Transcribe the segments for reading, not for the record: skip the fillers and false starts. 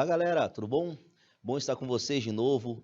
Galera, tudo bom? Bom estar com vocês de novo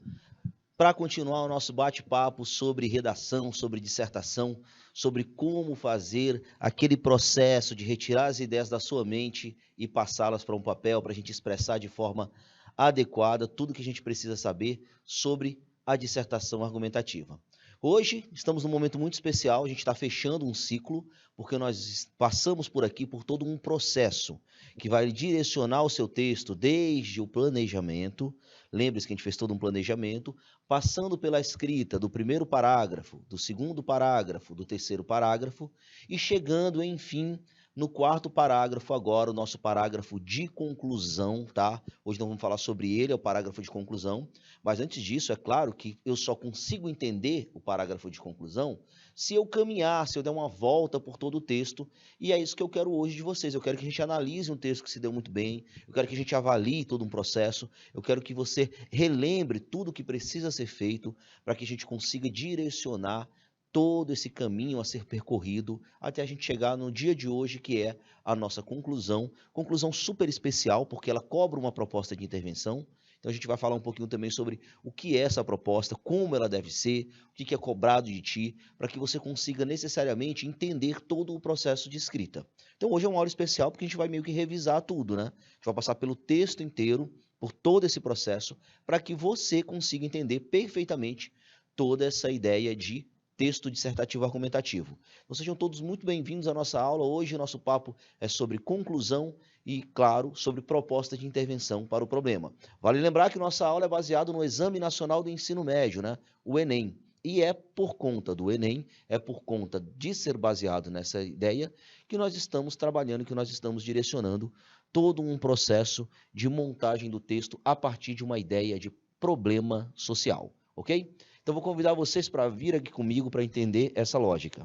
para continuar o nosso bate-papo sobre redação, sobre dissertação, sobre como fazer aquele processo de retirar as ideias da sua mente e passá-las para um papel, para a gente expressar de forma adequada tudo que a gente precisa saber sobre a dissertação argumentativa. Hoje estamos num momento muito especial, a gente está fechando um ciclo, porque nós passamos por aqui por todo um processo que vai direcionar o seu texto desde o planejamento. Lembre-se que a gente fez todo um planejamento, passando pela escrita do primeiro parágrafo, do segundo parágrafo, do terceiro parágrafo e chegando, enfim, no quarto parágrafo agora, o nosso parágrafo de conclusão, tá? Hoje não vamos falar sobre ele, é o parágrafo de conclusão, mas antes disso, é claro que eu só consigo entender o parágrafo de conclusão se eu caminhar, se eu der uma volta por todo o texto, e é isso que eu quero hoje de vocês. Eu quero que a gente analise um texto que se deu muito bem, eu quero que a gente avalie todo um processo, eu quero que você relembre tudo o que precisa ser feito para que a gente consiga direcionar todo esse caminho a ser percorrido até a gente chegar no dia de hoje, que é a nossa conclusão. Conclusão super especial, porque ela cobra uma proposta de intervenção. Então a gente vai falar um pouquinho também sobre o que é essa proposta, como ela deve ser, o que é cobrado de ti, para que você consiga necessariamente entender todo o processo de escrita. Então hoje é uma aula especial, porque a gente vai meio que revisar tudo, né? A gente vai passar pelo texto inteiro, por todo esse processo, para que você consiga entender perfeitamente toda essa ideia de texto dissertativo argumentativo. Então, sejam todos muito bem-vindos à nossa aula. Hoje o nosso papo é sobre conclusão e, claro, sobre proposta de intervenção para o problema. Vale lembrar que nossa aula é baseada no Exame Nacional do Ensino Médio, né? O Enem. E é por conta do Enem, é por conta de ser baseado nessa ideia, que nós estamos trabalhando, que nós estamos direcionando todo um processo de montagem do texto a partir de uma ideia de problema social, ok? Então, vou convidar vocês para vir aqui comigo para entender essa lógica.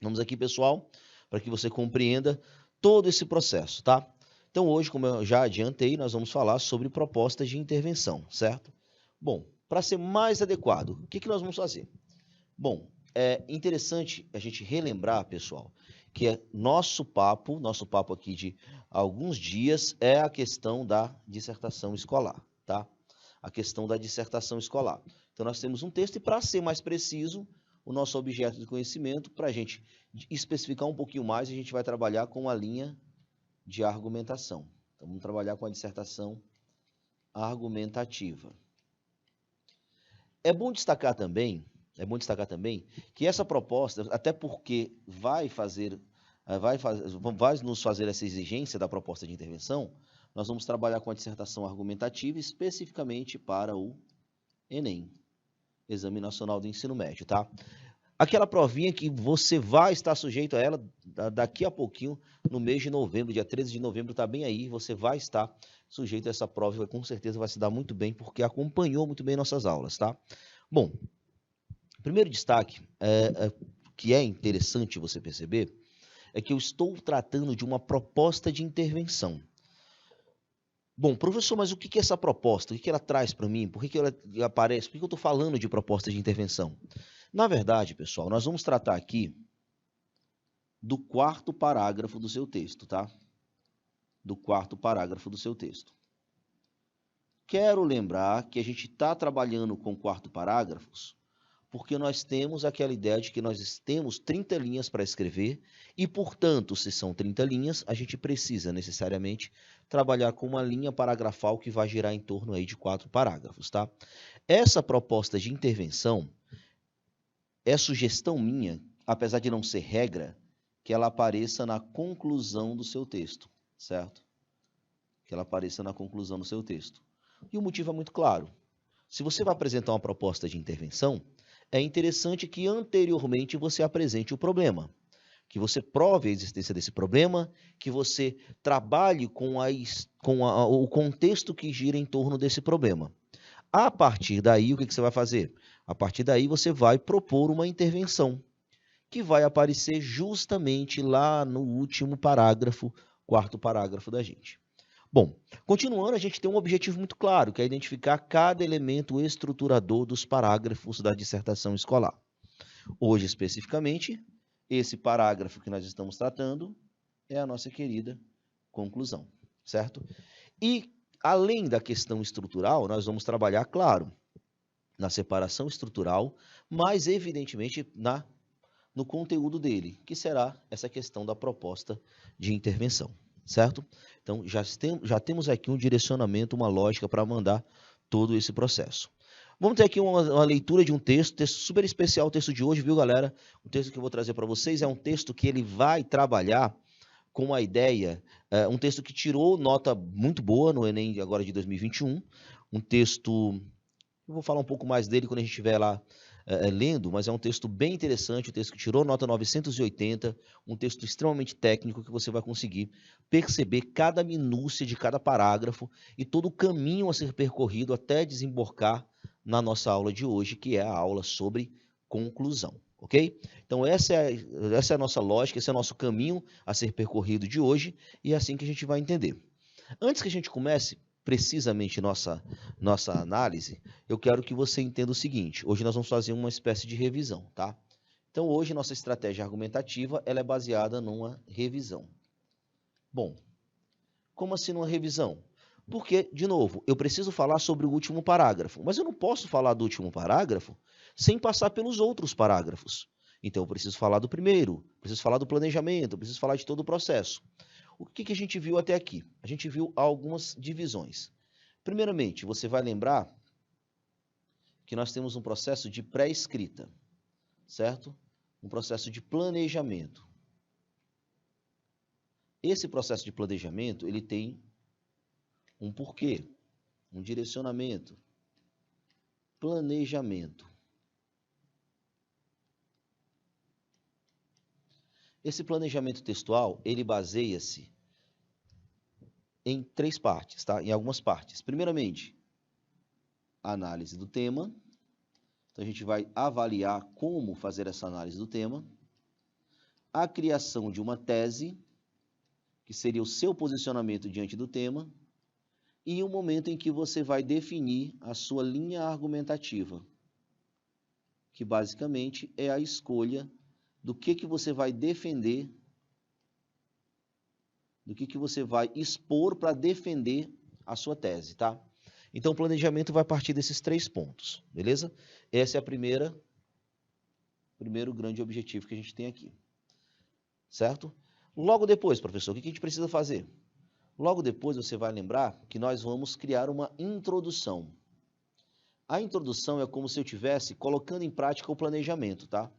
Vamos aqui, pessoal, para que você compreenda todo esse processo, tá? Então, hoje, como eu já adiantei, nós vamos falar sobre propostas de intervenção, certo? Bom, para ser mais adequado, o que nós vamos fazer? Bom, é interessante a gente relembrar, pessoal, que nosso papo aqui de alguns dias é a questão da dissertação escolar, tá? A questão da dissertação escolar. Então, nós temos um texto e, para ser mais preciso, o nosso objeto de conhecimento, para a gente especificar um pouquinho mais, a gente vai trabalhar com a linha de argumentação. Então, vamos trabalhar com a dissertação argumentativa. É bom destacar também que essa proposta, até porque vai nos fazer essa exigência da proposta de intervenção, nós vamos trabalhar com a dissertação argumentativa especificamente para o Enem, Exame Nacional do Ensino Médio, tá? Aquela provinha que você vai estar sujeito a ela daqui a pouquinho, no mês de novembro, dia 13 de novembro, está bem aí, você vai estar sujeito a essa prova e com certeza vai se dar muito bem, porque acompanhou muito bem nossas aulas, tá? Bom, primeiro destaque, que é interessante você perceber, é que eu estou tratando de uma proposta de intervenção. Bom, professor, mas o que é essa proposta? O que ela traz para mim? Por que ela aparece? Por que eu estou falando de proposta de intervenção? Na verdade, pessoal, nós vamos tratar aqui do quarto parágrafo do seu texto, tá? Do quarto parágrafo do seu texto. Quero lembrar que a gente está trabalhando com quarto parágrafos porque nós temos aquela ideia de que nós temos 30 linhas para escrever e, portanto, se são 30 linhas, a gente precisa necessariamente trabalhar com uma linha paragrafal que vai girar em torno aí de 4 parágrafos, tá? Essa proposta de intervenção é sugestão minha, apesar de não ser regra, que ela apareça na conclusão do seu texto, certo? Que ela apareça na conclusão do seu texto. E o motivo é muito claro. Se você vai apresentar uma proposta de intervenção, é interessante que anteriormente você apresente o problema, que você prove a existência desse problema, que você trabalhe com o contexto que gira em torno desse problema. A partir daí, o que você vai fazer? A partir daí, você vai propor uma intervenção, que vai aparecer justamente lá no último parágrafo, quarto parágrafo da gente. Bom, continuando, a gente tem um objetivo muito claro, que é identificar cada elemento estruturador dos parágrafos da dissertação escolar. Hoje, especificamente, esse parágrafo que nós estamos tratando é a nossa querida conclusão, certo? E, além da questão estrutural, nós vamos trabalhar, claro, na separação estrutural, mas, evidentemente, no conteúdo dele, que será essa questão da proposta de intervenção, certo? Então, já temos aqui um direcionamento, uma lógica para mandar todo esse processo. Vamos ter aqui uma leitura de um texto super especial, o texto de hoje, viu, galera? O texto que eu vou trazer para vocês é um texto que ele vai trabalhar com a ideia, um texto que tirou nota muito boa no Enem agora de 2021, um texto, eu vou falar um pouco mais dele quando a gente estiver lá lendo, mas é um texto bem interessante, um texto que tirou nota 980, um texto extremamente técnico que você vai conseguir perceber cada minúcia de cada parágrafo e todo o caminho a ser percorrido até desembocar na nossa aula de hoje, que é a aula sobre conclusão. Ok? Então, essa é a nossa lógica, esse é o nosso caminho a ser percorrido de hoje, e é assim que a gente vai entender. Antes que a gente comece precisamente nossa análise, eu quero que você entenda o seguinte: hoje nós vamos fazer uma espécie de revisão, tá? Então, hoje, nossa estratégia argumentativa ela é baseada numa revisão. Bom, como assim numa revisão? Porque, de novo, eu preciso falar sobre o último parágrafo, mas eu não posso falar do último parágrafo sem passar pelos outros parágrafos. Então, eu preciso falar do primeiro, preciso falar do planejamento, preciso falar de todo o processo. O que a gente viu até aqui? A gente viu algumas divisões. Primeiramente, você vai lembrar que nós temos um processo de pré-escrita, certo? Um processo de planejamento. Esse processo de planejamento, ele tem um porquê, um direcionamento, planejamento. Esse planejamento textual, ele baseia-se em 3 partes, tá? Em algumas partes. Primeiramente, a análise do tema. Então, a gente vai avaliar como fazer essa análise do tema. A criação de uma tese, que seria o seu posicionamento diante do tema. E o momento em que você vai definir a sua linha argumentativa, que basicamente é a escolha do que você vai defender, do que você vai expor para defender a sua tese, tá? Então, o planejamento vai partir desses 3 pontos, beleza? Esse é o primeiro grande objetivo que a gente tem aqui, certo? Logo depois, professor, o que a gente precisa fazer? Logo depois, você vai lembrar que nós vamos criar uma introdução. A introdução é como se eu estivesse colocando em prática o planejamento, tá?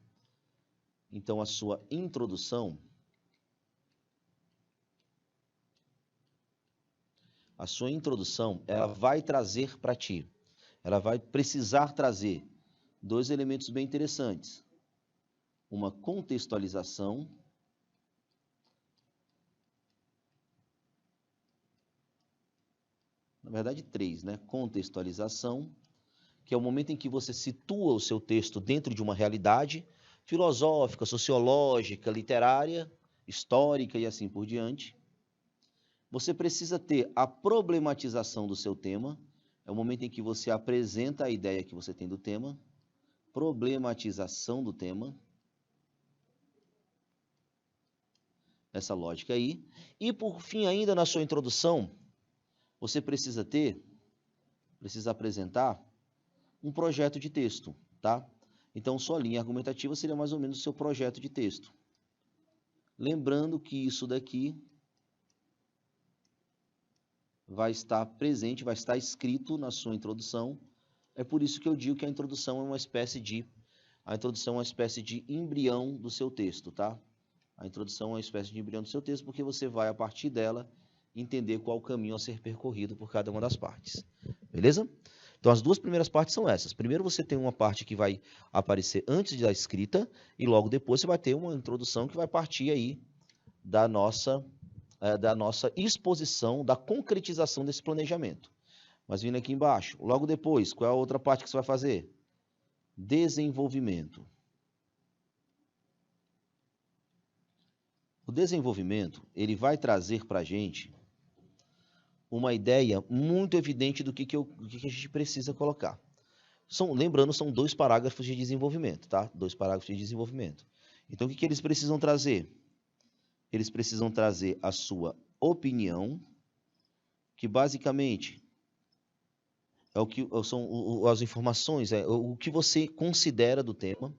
Então, a sua introdução, ela vai trazer para ti, ela vai precisar trazer 2 elementos bem interessantes. Uma contextualização, na verdade 3, né? Contextualização, que é o momento em que você situa o seu texto dentro de uma realidade filosófica, sociológica, literária, histórica e assim por diante. Você precisa ter a problematização do seu tema, é o momento em que você apresenta a ideia que você tem do tema, problematização do tema, essa lógica aí. E por fim, ainda na sua introdução, você precisa apresentar um projeto de texto, tá? Então, sua linha argumentativa seria mais ou menos o seu projeto de texto. Lembrando que isso daqui vai estar presente, vai estar escrito na sua introdução. É por isso que eu digo que a introdução é uma espécie de embrião do seu texto, tá? A introdução é uma espécie de embrião do seu texto, porque você vai, a partir dela, entender qual o caminho a ser percorrido por cada uma das partes. Beleza? Então, as 2 primeiras partes são essas. Primeiro, você tem uma parte que vai aparecer antes da escrita, e logo depois você vai ter uma introdução que vai partir aí da nossa exposição, da concretização desse planejamento. Mas vindo aqui embaixo, logo depois, qual é a outra parte que você vai fazer? Desenvolvimento. O desenvolvimento, ele vai trazer para a gente uma ideia muito evidente do que a gente precisa colocar. Lembrando, são 2 parágrafos de desenvolvimento, tá? 2 parágrafos de desenvolvimento. Então, o que eles precisam trazer? Eles precisam trazer a sua opinião, que basicamente é o que são as informações, o que você considera do tema.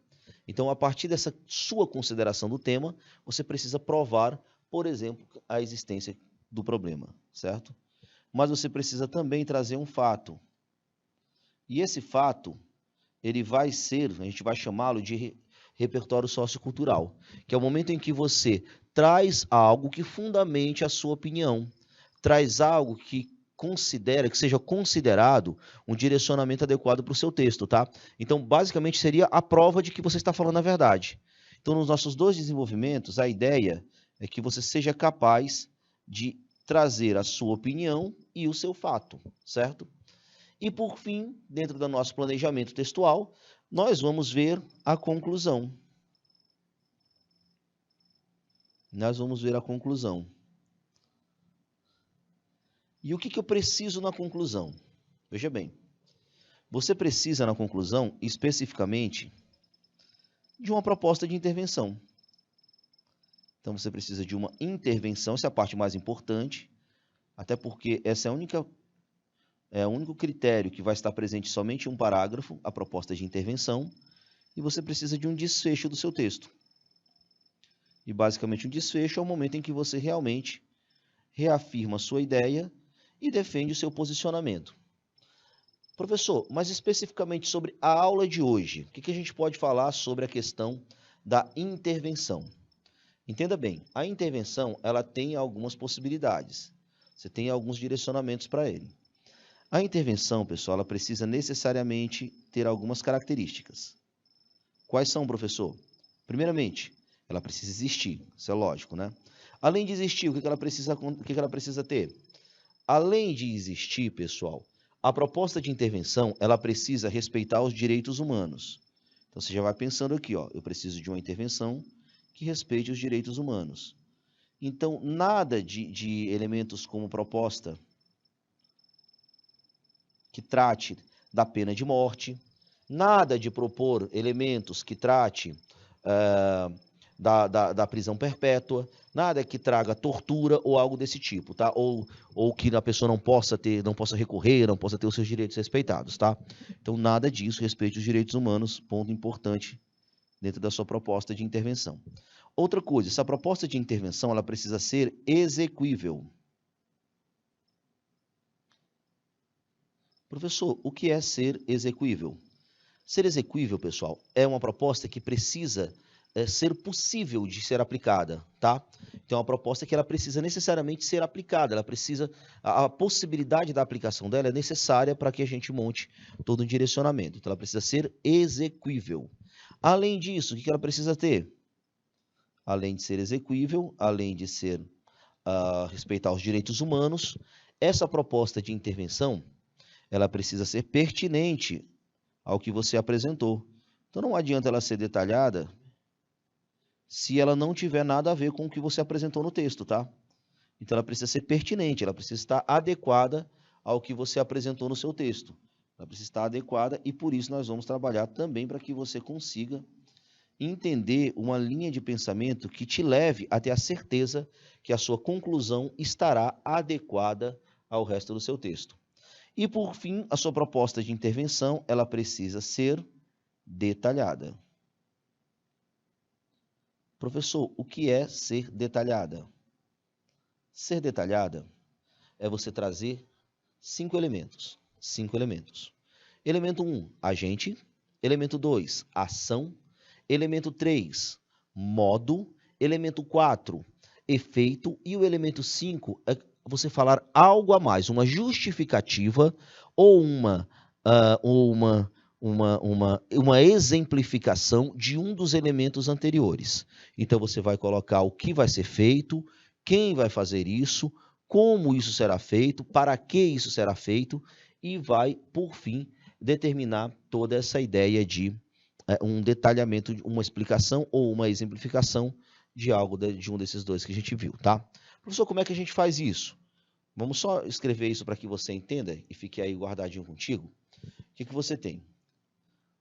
Então, a partir dessa sua consideração do tema, você precisa provar, por exemplo, a existência do problema, certo? Mas você precisa também trazer um fato. E esse fato, ele vai ser, a gente vai chamá-lo de repertório sociocultural, que é o momento em que você traz algo que fundamente a sua opinião, traz algo que que seja considerado um direcionamento adequado para o seu texto, tá? Então, basicamente, seria a prova de que você está falando a verdade. Então, nos nossos dois desenvolvimentos, a ideia é que você seja capaz de trazer a sua opinião e o seu fato, certo? E, por fim, dentro do nosso planejamento textual, nós vamos ver a conclusão. Nós vamos ver a conclusão. E o que eu preciso na conclusão? Veja bem, você precisa na conclusão, especificamente, de uma proposta de intervenção. Então, você precisa de uma intervenção, essa é a parte mais importante, até porque essa é o único critério que vai estar presente somente em um parágrafo, a proposta de intervenção, e você precisa de um desfecho do seu texto. E, basicamente, um desfecho é o momento em que você realmente reafirma a sua ideia e defende o seu posicionamento. Professor, mas especificamente sobre a aula de hoje, o que a gente pode falar sobre a questão da intervenção? Entenda bem, a intervenção ela tem algumas possibilidades. Você tem alguns direcionamentos para ele. A intervenção, pessoal, ela precisa necessariamente ter algumas características. Quais são, professor? Primeiramente, ela precisa existir, isso é lógico, né? Além de existir, o que ela precisa ter? Além de existir, pessoal, a proposta de intervenção, ela precisa respeitar os direitos humanos. Então, você já vai pensando aqui, ó, eu preciso de uma intervenção que respeite os direitos humanos. Então, nada de elementos como proposta que trate da pena de morte, nada de propor elementos que trate da prisão perpétua, nada que traga tortura ou algo desse tipo, tá? Ou que a pessoa não possa recorrer, não possa ter os seus direitos respeitados, tá? Então, nada disso, respeite os direitos humanos, ponto importante dentro da sua proposta de intervenção. Outra coisa, essa proposta de intervenção, ela precisa ser exequível. Professor, o que é ser exequível? Ser exequível, pessoal, é uma proposta que precisa ser possível de ser aplicada, tá? Então, é uma proposta que ela precisa necessariamente ser aplicada, a possibilidade da aplicação dela é necessária para que a gente monte todo um direcionamento. Então, ela precisa ser exequível. Além disso, o que ela precisa ter? Além de ser exequível, além de respeitar os direitos humanos, essa proposta de intervenção, ela precisa ser pertinente ao que você apresentou. Então, não adianta ela ser detalhada se ela não tiver nada a ver com o que você apresentou no texto, tá? Então, ela precisa ser pertinente, ela precisa estar adequada ao que você apresentou no seu texto. Ela precisa estar adequada e, por isso, nós vamos trabalhar também para que você consiga entender uma linha de pensamento que te leve a ter a certeza que a sua conclusão estará adequada ao resto do seu texto. E, por fim, a sua proposta de intervenção, ela precisa ser detalhada. Professor, o que é ser detalhada? Ser detalhada é você trazer 5 elementos. 5 elementos. Elemento 1, agente. Elemento 2, ação. Elemento 3, modo. Elemento 4, efeito. E o elemento 5 é você falar algo a mais, uma justificativa ou uma exemplificação de um dos elementos anteriores. Então, você vai colocar o que vai ser feito, quem vai fazer isso, como isso será feito, para que isso será feito, e vai, por fim, determinar toda essa ideia de um detalhamento, uma explicação ou uma exemplificação de algo de um desses dois que a gente viu, tá? Professor, como é que a gente faz isso? Vamos só escrever isso para que você entenda e fique aí guardadinho contigo. O que você tem?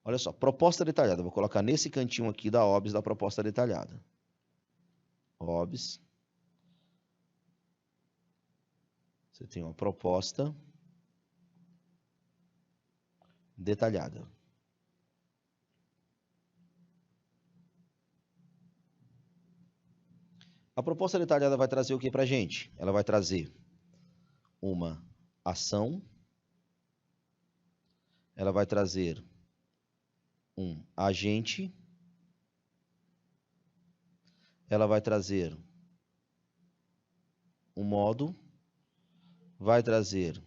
Olha só, proposta detalhada. Vou colocar nesse cantinho aqui da OBS da proposta detalhada. OBS. Você tem uma proposta detalhada. A proposta detalhada vai trazer o que para a gente? Ela vai trazer uma ação, ela vai trazer um agente, ela vai trazer um modo, vai trazer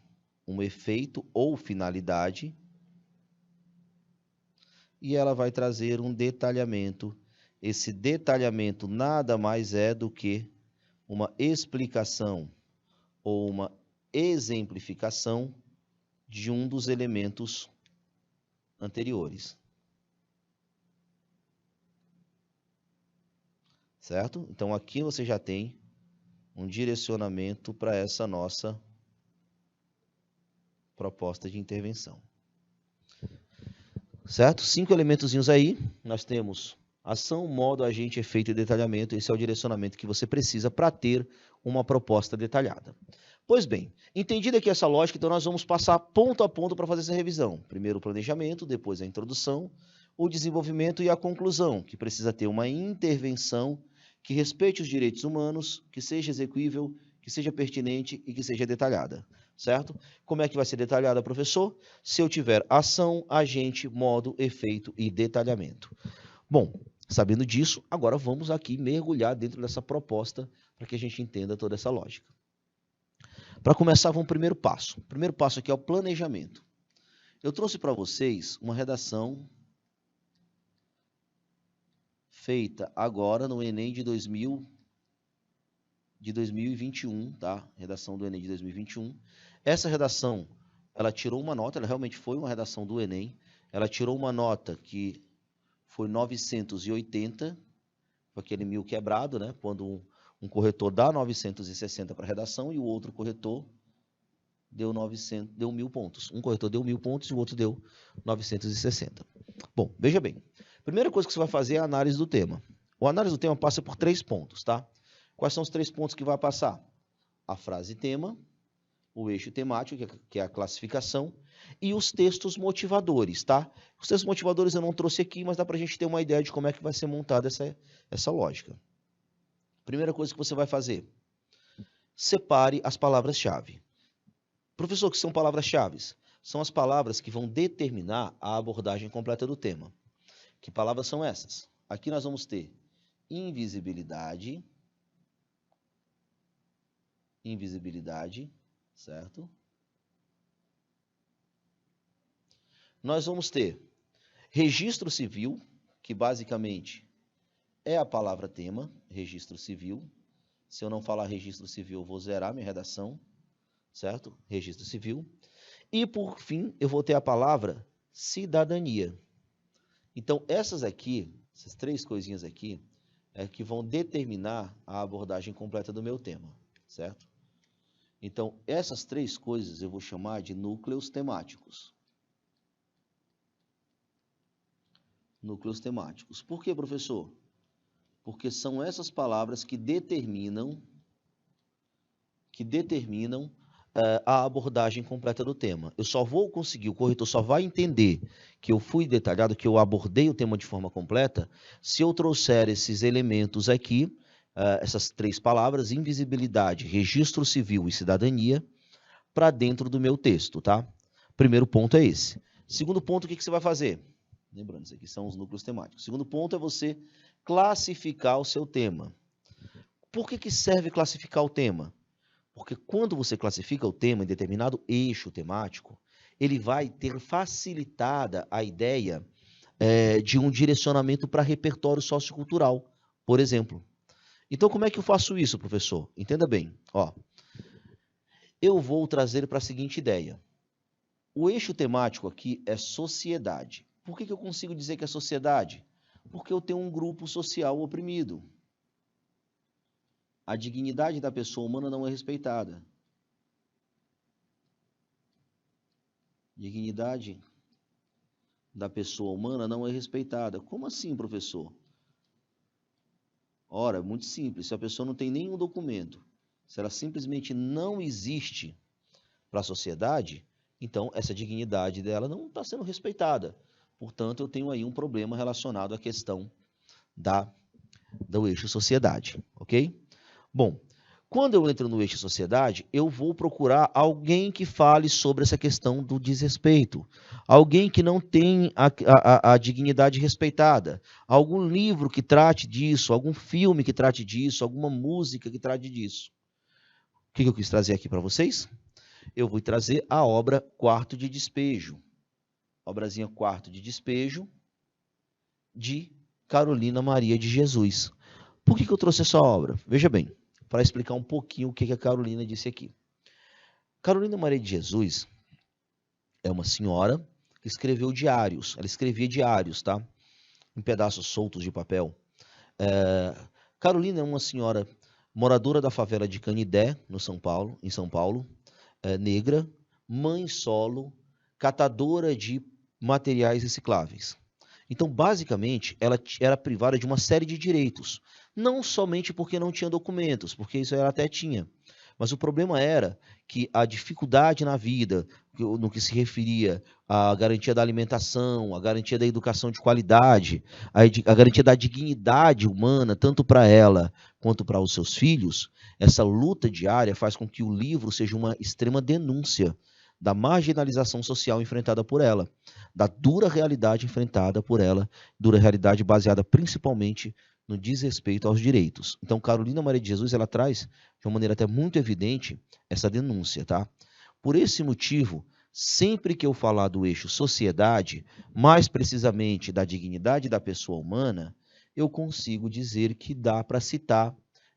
um efeito ou finalidade, e ela vai trazer um detalhamento. Esse detalhamento nada mais é do que uma explicação ou uma exemplificação de um dos elementos anteriores. Certo? Então aqui você já tem um direcionamento para essa nossa proposta de intervenção. Certo? 5 elementozinhos aí. Nós temos ação, modo, agente, efeito e detalhamento. Esse é o direcionamento que você precisa para ter uma proposta detalhada. Pois bem, entendida aqui essa lógica, então nós vamos passar ponto a ponto para fazer essa revisão. Primeiro o planejamento, depois a introdução, o desenvolvimento e a conclusão, que precisa ter uma intervenção que respeite os direitos humanos, que seja execuível, que seja pertinente e que seja detalhada. Certo? Como é que vai ser detalhada, professor? Se eu tiver ação, agente, modo, efeito e detalhamento. Bom, sabendo disso, agora vamos aqui mergulhar dentro dessa proposta para que a gente entenda toda essa lógica. Para começar, vamos ao primeiro passo. O primeiro passo aqui é o planejamento. Eu trouxe para vocês uma redação feita agora no Enem de 2021, tá? Redação do Enem de 2021. Essa redação, ela tirou uma nota, ela realmente foi uma redação do Enem. Ela tirou uma nota que foi 980, com aquele 1000 quebrado, né? Quando um corretor dá 960 para a redação e o outro corretor deu 1000 pontos. Um corretor deu 1000 pontos e o outro deu 960. Bom, veja bem. Primeira coisa que você vai fazer é a análise do tema. A análise do tema passa por 3 pontos, tá? Quais são os 3 pontos que vai passar? A frase tema, o eixo temático, que é a classificação, e os textos motivadores, tá? Os textos motivadores eu não trouxe aqui, mas dá para a gente ter uma ideia de como é que vai ser montada essa lógica. Primeira coisa que você vai fazer, separe as palavras-chave. Professor, o que são palavras-chave? São as palavras que vão determinar a abordagem completa do tema. Que palavras são essas? Aqui nós vamos ter invisibilidade, certo? Nós vamos ter registro civil, que basicamente é a palavra tema, registro civil. Se eu não falar registro civil, eu vou zerar minha redação, certo? Registro civil. E, por fim, eu vou ter a palavra cidadania. Então, essas 3 coisinhas aqui, é que vão determinar a abordagem completa do meu tema, certo? Então, essas 3 coisas eu vou chamar de núcleos temáticos. Núcleos temáticos. Por quê, professor? Porque são essas palavras que determinam a abordagem completa do tema. Eu só vou conseguir, o corretor só vai entender que eu fui detalhado, que eu abordei o tema de forma completa, se eu trouxer esses elementos aqui, essas 3 palavras, invisibilidade, registro civil e cidadania, para dentro do meu texto, tá? Primeiro ponto é esse. Segundo ponto, o que você vai fazer? Lembrando, isso aqui são os núcleos temáticos. Segundo ponto é você classificar o seu tema. Por que serve classificar o tema? Porque quando você classifica o tema em determinado eixo temático, ele vai ter facilitada a ideia de um direcionamento para repertório sociocultural, por exemplo. Então, como é que eu faço isso, professor? Entenda bem. Ó, eu vou trazer para a seguinte ideia. O eixo temático aqui é sociedade. Por que eu consigo dizer que é sociedade? Porque eu tenho um grupo social oprimido. A dignidade da pessoa humana não é respeitada. Dignidade da pessoa humana não é respeitada. Como assim, professor? Ora, muito simples. Se a pessoa não tem nenhum documento se ela simplesmente não existe para a sociedade, então essa dignidade dela não está sendo respeitada. Portanto, eu tenho aí um problema relacionado à questão do eixo sociedade, ok? Bom, quando eu entro no eixo sociedade, eu vou procurar alguém que fale sobre essa questão do desrespeito, alguém que não tem a dignidade respeitada, algum livro que trate disso, algum filme que trate disso, alguma música que trate disso. O que eu quis trazer aqui para vocês? Eu vou trazer a obra Quarto de Despejo, obrazinha Quarto de Despejo, de Carolina Maria de Jesus. Por que eu trouxe essa obra? Veja bem, para explicar um pouquinho o que a Carolina disse aqui. Carolina Maria de Jesus é uma senhora que escreveu diários. Ela escrevia diários, tá? Em pedaços soltos de papel. Carolina é uma senhora moradora da favela de Canidé, em São Paulo, negra, mãe solo, catadora de materiais recicláveis. Então, basicamente, ela era privada de uma série de direitos. Não somente porque não tinha documentos, porque isso ela até tinha. Mas o problema era que a dificuldade na vida, no que se referia à garantia da alimentação, à garantia da educação de qualidade, a garantia da dignidade humana, tanto para ela quanto para os seus filhos, essa luta diária faz com que o livro seja uma extrema denúncia da marginalização social enfrentada por ela, da dura realidade enfrentada por ela, dura realidade baseada principalmente no desrespeito aos direitos. Então, Carolina Maria de Jesus, ela traz, de uma maneira até muito evidente, essa denúncia, tá? Por esse motivo, sempre que eu falar do eixo sociedade, mais precisamente da dignidade da pessoa humana, eu consigo dizer que dá para citar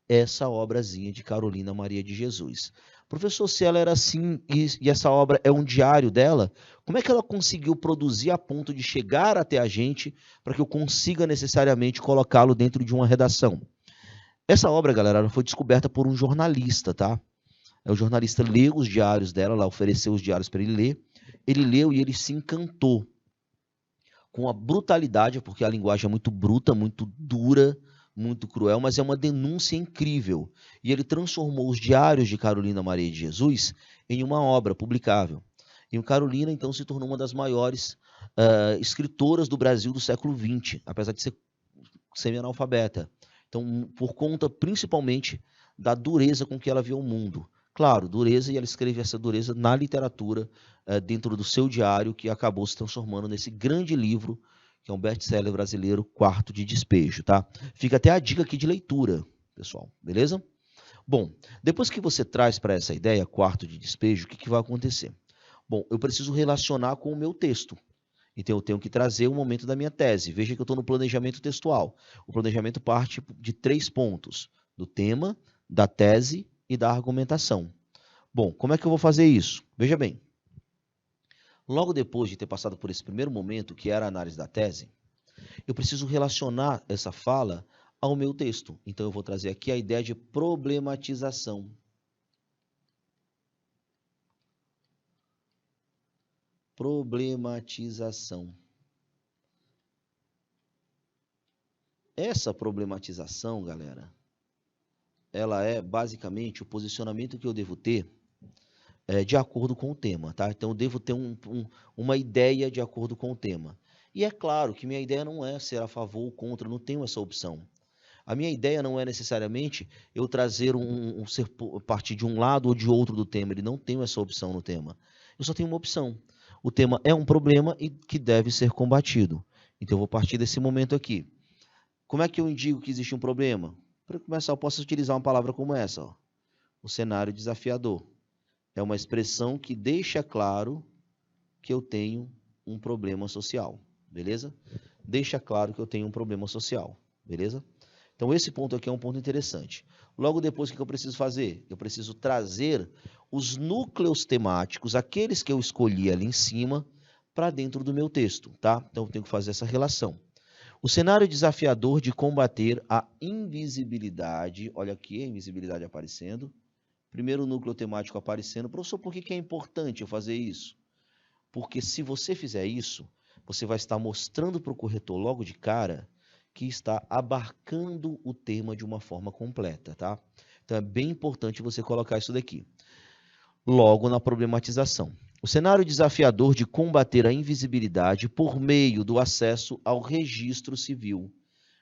essa obrazinha de Carolina Maria de Jesus. Professor, se ela era assim e essa obra é um diário dela, como é que ela conseguiu produzir a ponto de chegar até a gente para que eu consiga necessariamente colocá-lo dentro de uma redação? Essa obra, galera, ela foi descoberta por um jornalista, tá? O jornalista leu os diários dela, ela ofereceu os diários para ele ler. Ele leu e ele se encantou com a brutalidade, porque a linguagem é muito bruta, muito dura, muito cruel, mas é uma denúncia incrível. E ele transformou os diários de Carolina Maria de Jesus em uma obra publicável. E Carolina, então, se tornou uma das maiores escritoras do Brasil do século XX, apesar de ser semi-analfabeta. Então, por conta, principalmente, da dureza com que ela via o mundo. Claro, dureza, e ela escreve essa dureza na literatura, dentro do seu diário, que acabou se transformando nesse grande livro, que é um best-seller brasileiro, Quarto de Despejo, tá? Fica até a dica aqui de leitura, pessoal, beleza? Bom, depois que você traz para essa ideia, Quarto de Despejo, o que vai acontecer? Bom, eu preciso relacionar com o meu texto. Então, eu tenho que trazer o momento da minha tese. Veja que eu estou no planejamento textual. O planejamento parte de 3 pontos: do tema, da tese e da argumentação. Bom, como é que eu vou fazer isso? Veja bem. Logo depois de ter passado por esse primeiro momento, que era a análise da tese, eu preciso relacionar essa fala ao meu texto. Então, eu vou trazer aqui a ideia de problematização. Problematização. Essa problematização, galera, ela é basicamente o posicionamento que eu devo ter de acordo com o tema, tá? Então, eu devo ter uma ideia de acordo com o tema. E é claro que minha ideia não é ser a favor ou contra, eu não tenho essa opção. A minha ideia não é necessariamente eu trazer ser partir de um lado ou de outro do tema, ele não tem essa opção no tema. Eu só tenho uma opção. O tema é um problema e que deve ser combatido. Então, eu vou partir desse momento aqui. Como é que eu indico que existe um problema? Para começar, eu posso utilizar uma palavra como essa, ó. O cenário desafiador. É uma expressão que deixa claro que eu tenho um problema social, beleza? Deixa claro que eu tenho um problema social, beleza? Então, esse ponto aqui é um ponto interessante. Logo depois, o que eu preciso fazer? Eu preciso trazer os núcleos temáticos, aqueles que eu escolhi ali em cima, para dentro do meu texto, tá? Então, eu tenho que fazer essa relação. O cenário desafiador de combater a invisibilidade, olha aqui a invisibilidade aparecendo, primeiro núcleo temático aparecendo. Professor, por que é importante eu fazer isso? Porque se você fizer isso, você vai estar mostrando para o corretor logo de cara que está abarcando o tema de uma forma completa, tá? Então é bem importante você colocar isso daqui. Logo na problematização. O cenário desafiador de combater a invisibilidade por meio do acesso ao registro civil.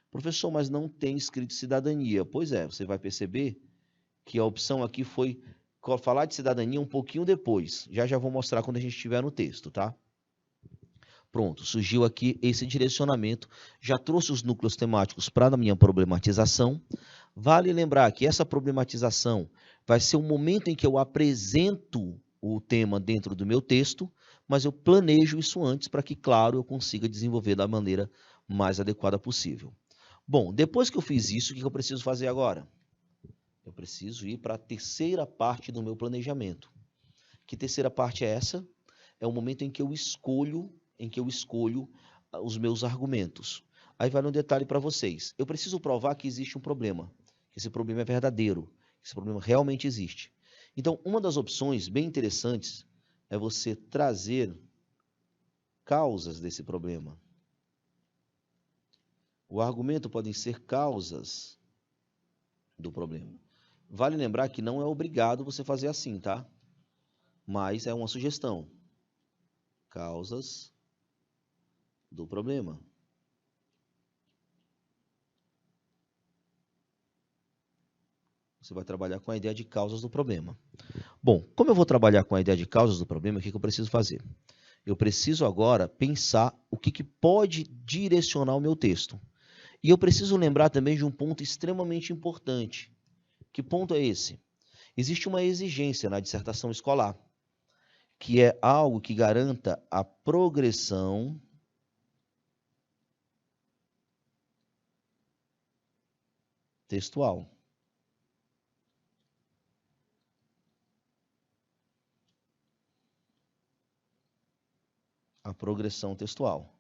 Professor, mas não tem escrito cidadania. Pois é, você vai perceber que a opção aqui foi falar de cidadania um pouquinho depois. Já vou mostrar quando a gente estiver no texto, tá? Pronto, surgiu aqui esse direcionamento, já trouxe os núcleos temáticos para a minha problematização. Vale lembrar que essa problematização vai ser o momento em que eu apresento o tema dentro do meu texto, mas eu planejo isso antes para que, claro, eu consiga desenvolver da maneira mais adequada possível. Bom, depois que eu fiz isso, o que eu preciso fazer agora? Eu preciso ir para a terceira parte do meu planejamento. Que terceira parte é essa? É o momento em que eu escolho os meus argumentos. Aí vai um detalhe para vocês. Eu preciso provar que existe um problema, que esse problema é verdadeiro, que esse problema realmente existe. Então, uma das opções bem interessantes é você trazer causas desse problema. O argumento podem ser causas do problema. Vale lembrar que não é obrigado você fazer assim, tá? Mas é uma sugestão. Causas do problema. Você vai trabalhar com a ideia de causas do problema. Bom, como eu vou trabalhar com a ideia de causas do problema, o que eu preciso fazer? Eu preciso agora pensar o que pode direcionar o meu texto. E eu preciso lembrar também de um ponto extremamente importante. Que ponto é esse? Existe uma exigência na dissertação escolar, que é algo que garanta a progressão textual. A progressão textual.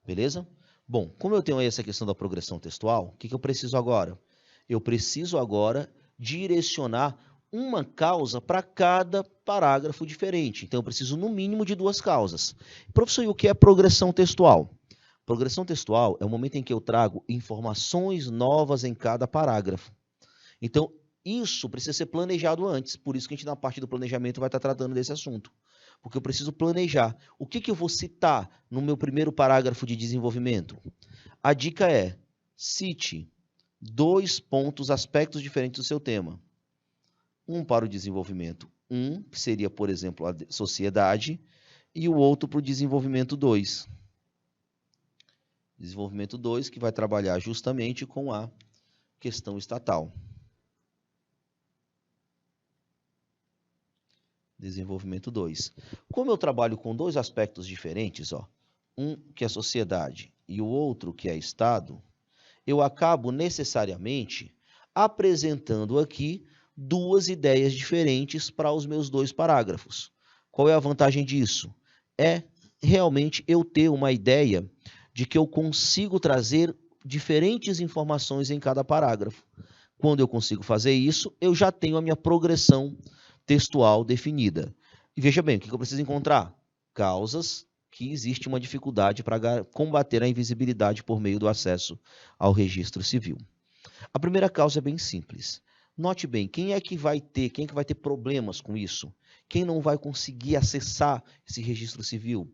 Beleza? Bom, como eu tenho aí essa questão da progressão textual, o que eu preciso agora? Eu preciso agora direcionar uma causa para cada parágrafo diferente. Então, eu preciso, no mínimo, de 2 causas. Professor, e o que é progressão textual? Progressão textual é o momento em que eu trago informações novas em cada parágrafo. Então, isso precisa ser planejado antes. Por isso que a gente, na parte do planejamento, vai estar tratando desse assunto. Porque eu preciso planejar. O que eu vou citar no meu primeiro parágrafo de desenvolvimento? A dica é, cite 2 pontos, aspectos diferentes do seu tema. Um para o desenvolvimento 1, que seria, por exemplo, a sociedade, e o outro para o desenvolvimento 2. Desenvolvimento 2, que vai trabalhar justamente com a questão estatal. Desenvolvimento 2. Como eu trabalho com 2 aspectos diferentes, um que é sociedade e o outro que é Estado, eu acabo necessariamente apresentando aqui 2 ideias diferentes para os meus 2 parágrafos. Qual é a vantagem disso? É realmente eu ter uma ideia de que eu consigo trazer diferentes informações em cada parágrafo. Quando eu consigo fazer isso, eu já tenho a minha progressão textual definida. E veja bem, o que eu preciso encontrar? Causas que existe uma dificuldade para combater a invisibilidade por meio do acesso ao registro civil. A primeira causa é bem simples. Note bem, quem é que vai ter problemas com isso? Quem não vai conseguir acessar esse registro civil?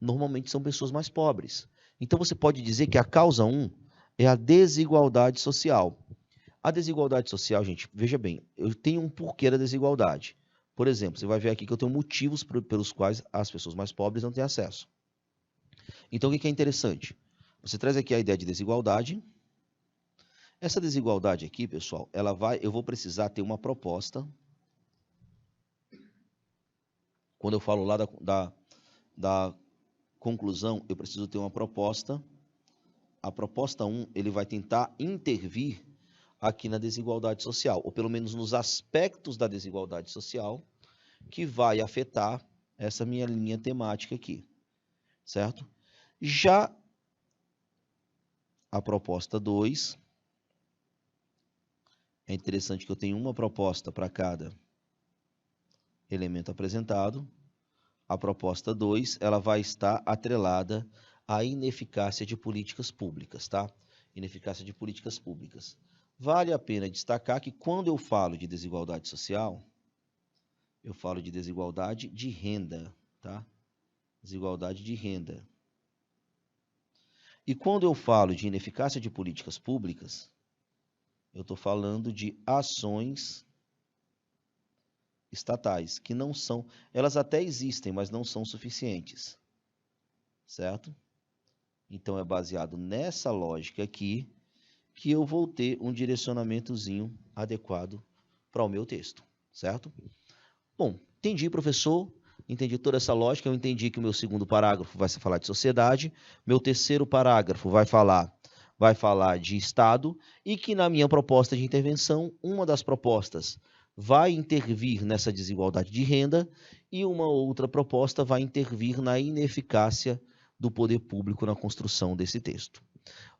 Normalmente são pessoas mais pobres. Então você pode dizer que a causa 1 é a desigualdade social. A desigualdade social, gente, veja bem, eu tenho um porquê da desigualdade. Por exemplo, você vai ver aqui que eu tenho motivos pelos quais as pessoas mais pobres não têm acesso. Então, o que é interessante? Você traz aqui a ideia de desigualdade. Essa desigualdade aqui, pessoal, eu vou precisar ter uma proposta. Quando eu falo lá da conclusão, eu preciso ter uma proposta. A proposta 1, ele vai tentar intervir aqui na desigualdade social, ou pelo menos nos aspectos da desigualdade social, que vai afetar essa minha linha temática aqui, certo? Já a proposta 2, é interessante que eu tenho uma proposta para cada elemento apresentado. A proposta 2, ela vai estar atrelada à ineficácia de políticas públicas, tá? Ineficácia de políticas públicas. Vale a pena destacar que quando eu falo de desigualdade social, eu falo de desigualdade de renda, tá? Desigualdade de renda. E quando eu falo de ineficácia de políticas públicas, eu estou falando de ações estatais, que não são, elas até existem, mas não são suficientes, certo? Então é baseado nessa lógica aqui que eu vou ter um direcionamentozinho adequado para o meu texto, certo? Bom, entendi, professor, entendi toda essa lógica, eu entendi que o meu segundo parágrafo vai falar de sociedade, meu terceiro parágrafo vai falar de Estado, e que na minha proposta de intervenção, uma das propostas vai intervir nessa desigualdade de renda e uma outra proposta vai intervir na ineficácia do poder público na construção desse texto.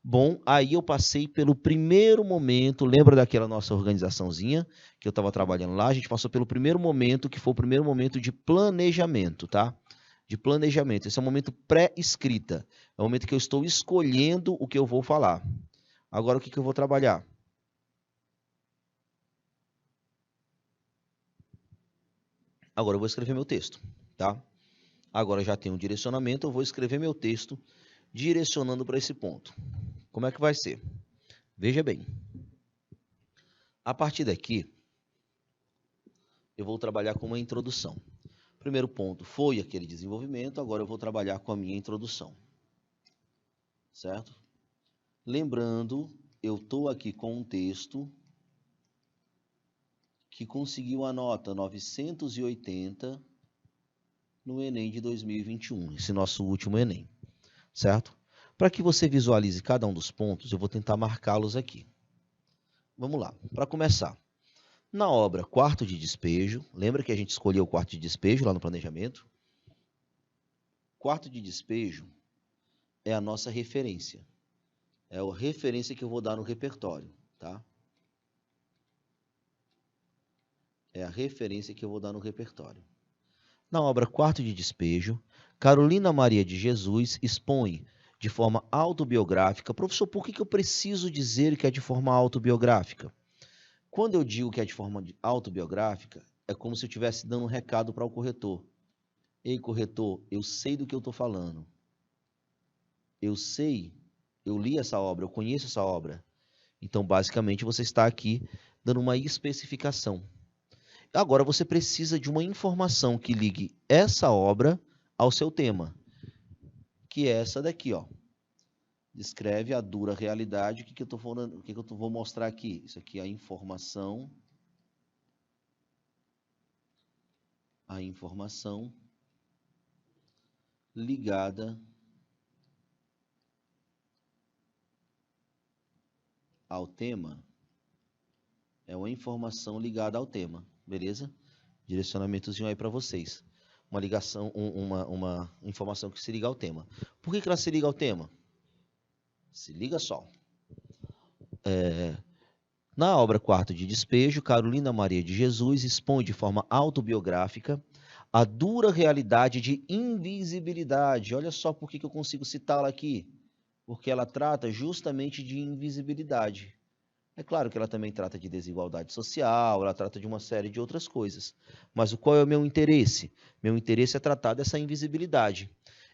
Bom, aí eu passei pelo primeiro momento, lembra daquela nossa organizaçãozinha que eu estava trabalhando lá? A gente passou pelo primeiro momento, que foi o primeiro momento de planejamento, tá? De planejamento. Esse é o momento pré-escrita. É o momento que eu estou escolhendo o que eu vou falar. Agora, o que eu vou trabalhar? Agora eu vou escrever meu texto, tá? Agora já tenho um direcionamento, eu vou escrever meu texto direcionando para esse ponto. Como é que vai ser? Veja bem. A partir daqui, eu vou trabalhar com uma introdução. Primeiro ponto foi aquele desenvolvimento, agora eu vou trabalhar com a minha introdução. Certo? Lembrando, eu estou aqui com um texto que conseguiu a nota 980 no Enem de 2021, esse nosso último Enem. Certo? Para que você visualize cada um dos pontos, eu vou tentar marcá-los aqui. Vamos lá. Para começar, na obra Quarto de Despejo, lembra que a gente escolheu o quarto de despejo lá no planejamento? Quarto de despejo é a nossa referência. É a referência que eu vou dar no repertório, tá? É a referência que eu vou dar no repertório. Na obra Quarto de Despejo, Carolina Maria de Jesus expõe de forma autobiográfica. Professor, por que eu preciso dizer que é de forma autobiográfica? Quando eu digo que é de forma autobiográfica, é como se eu estivesse dando um recado para o corretor. Ei, corretor, eu sei do que eu estou falando. Eu sei, eu li essa obra, eu conheço essa obra. Então, basicamente, você está aqui dando uma especificação. Agora, você precisa de uma informação que ligue essa obra ao seu tema, que é essa daqui, ó. Descreve a dura realidade. O que eu tô falando, o que eu vou mostrar aqui? Isso aqui é a informação ligada ao tema. É uma informação ligada ao tema, beleza? Direcionamentozinho aí para vocês. Uma ligação, uma informação que se liga ao tema. Por que ela se liga ao tema? Se liga só. Na obra Quarto de Despejo, Carolina Maria de Jesus expõe de forma autobiográfica a dura realidade de invisibilidade. Olha só por que eu consigo citá-la aqui. Porque ela trata justamente de invisibilidade. É claro que ela também trata de desigualdade social, ela trata de uma série de outras coisas. Mas qual é o meu interesse? Meu interesse é tratar dessa invisibilidade,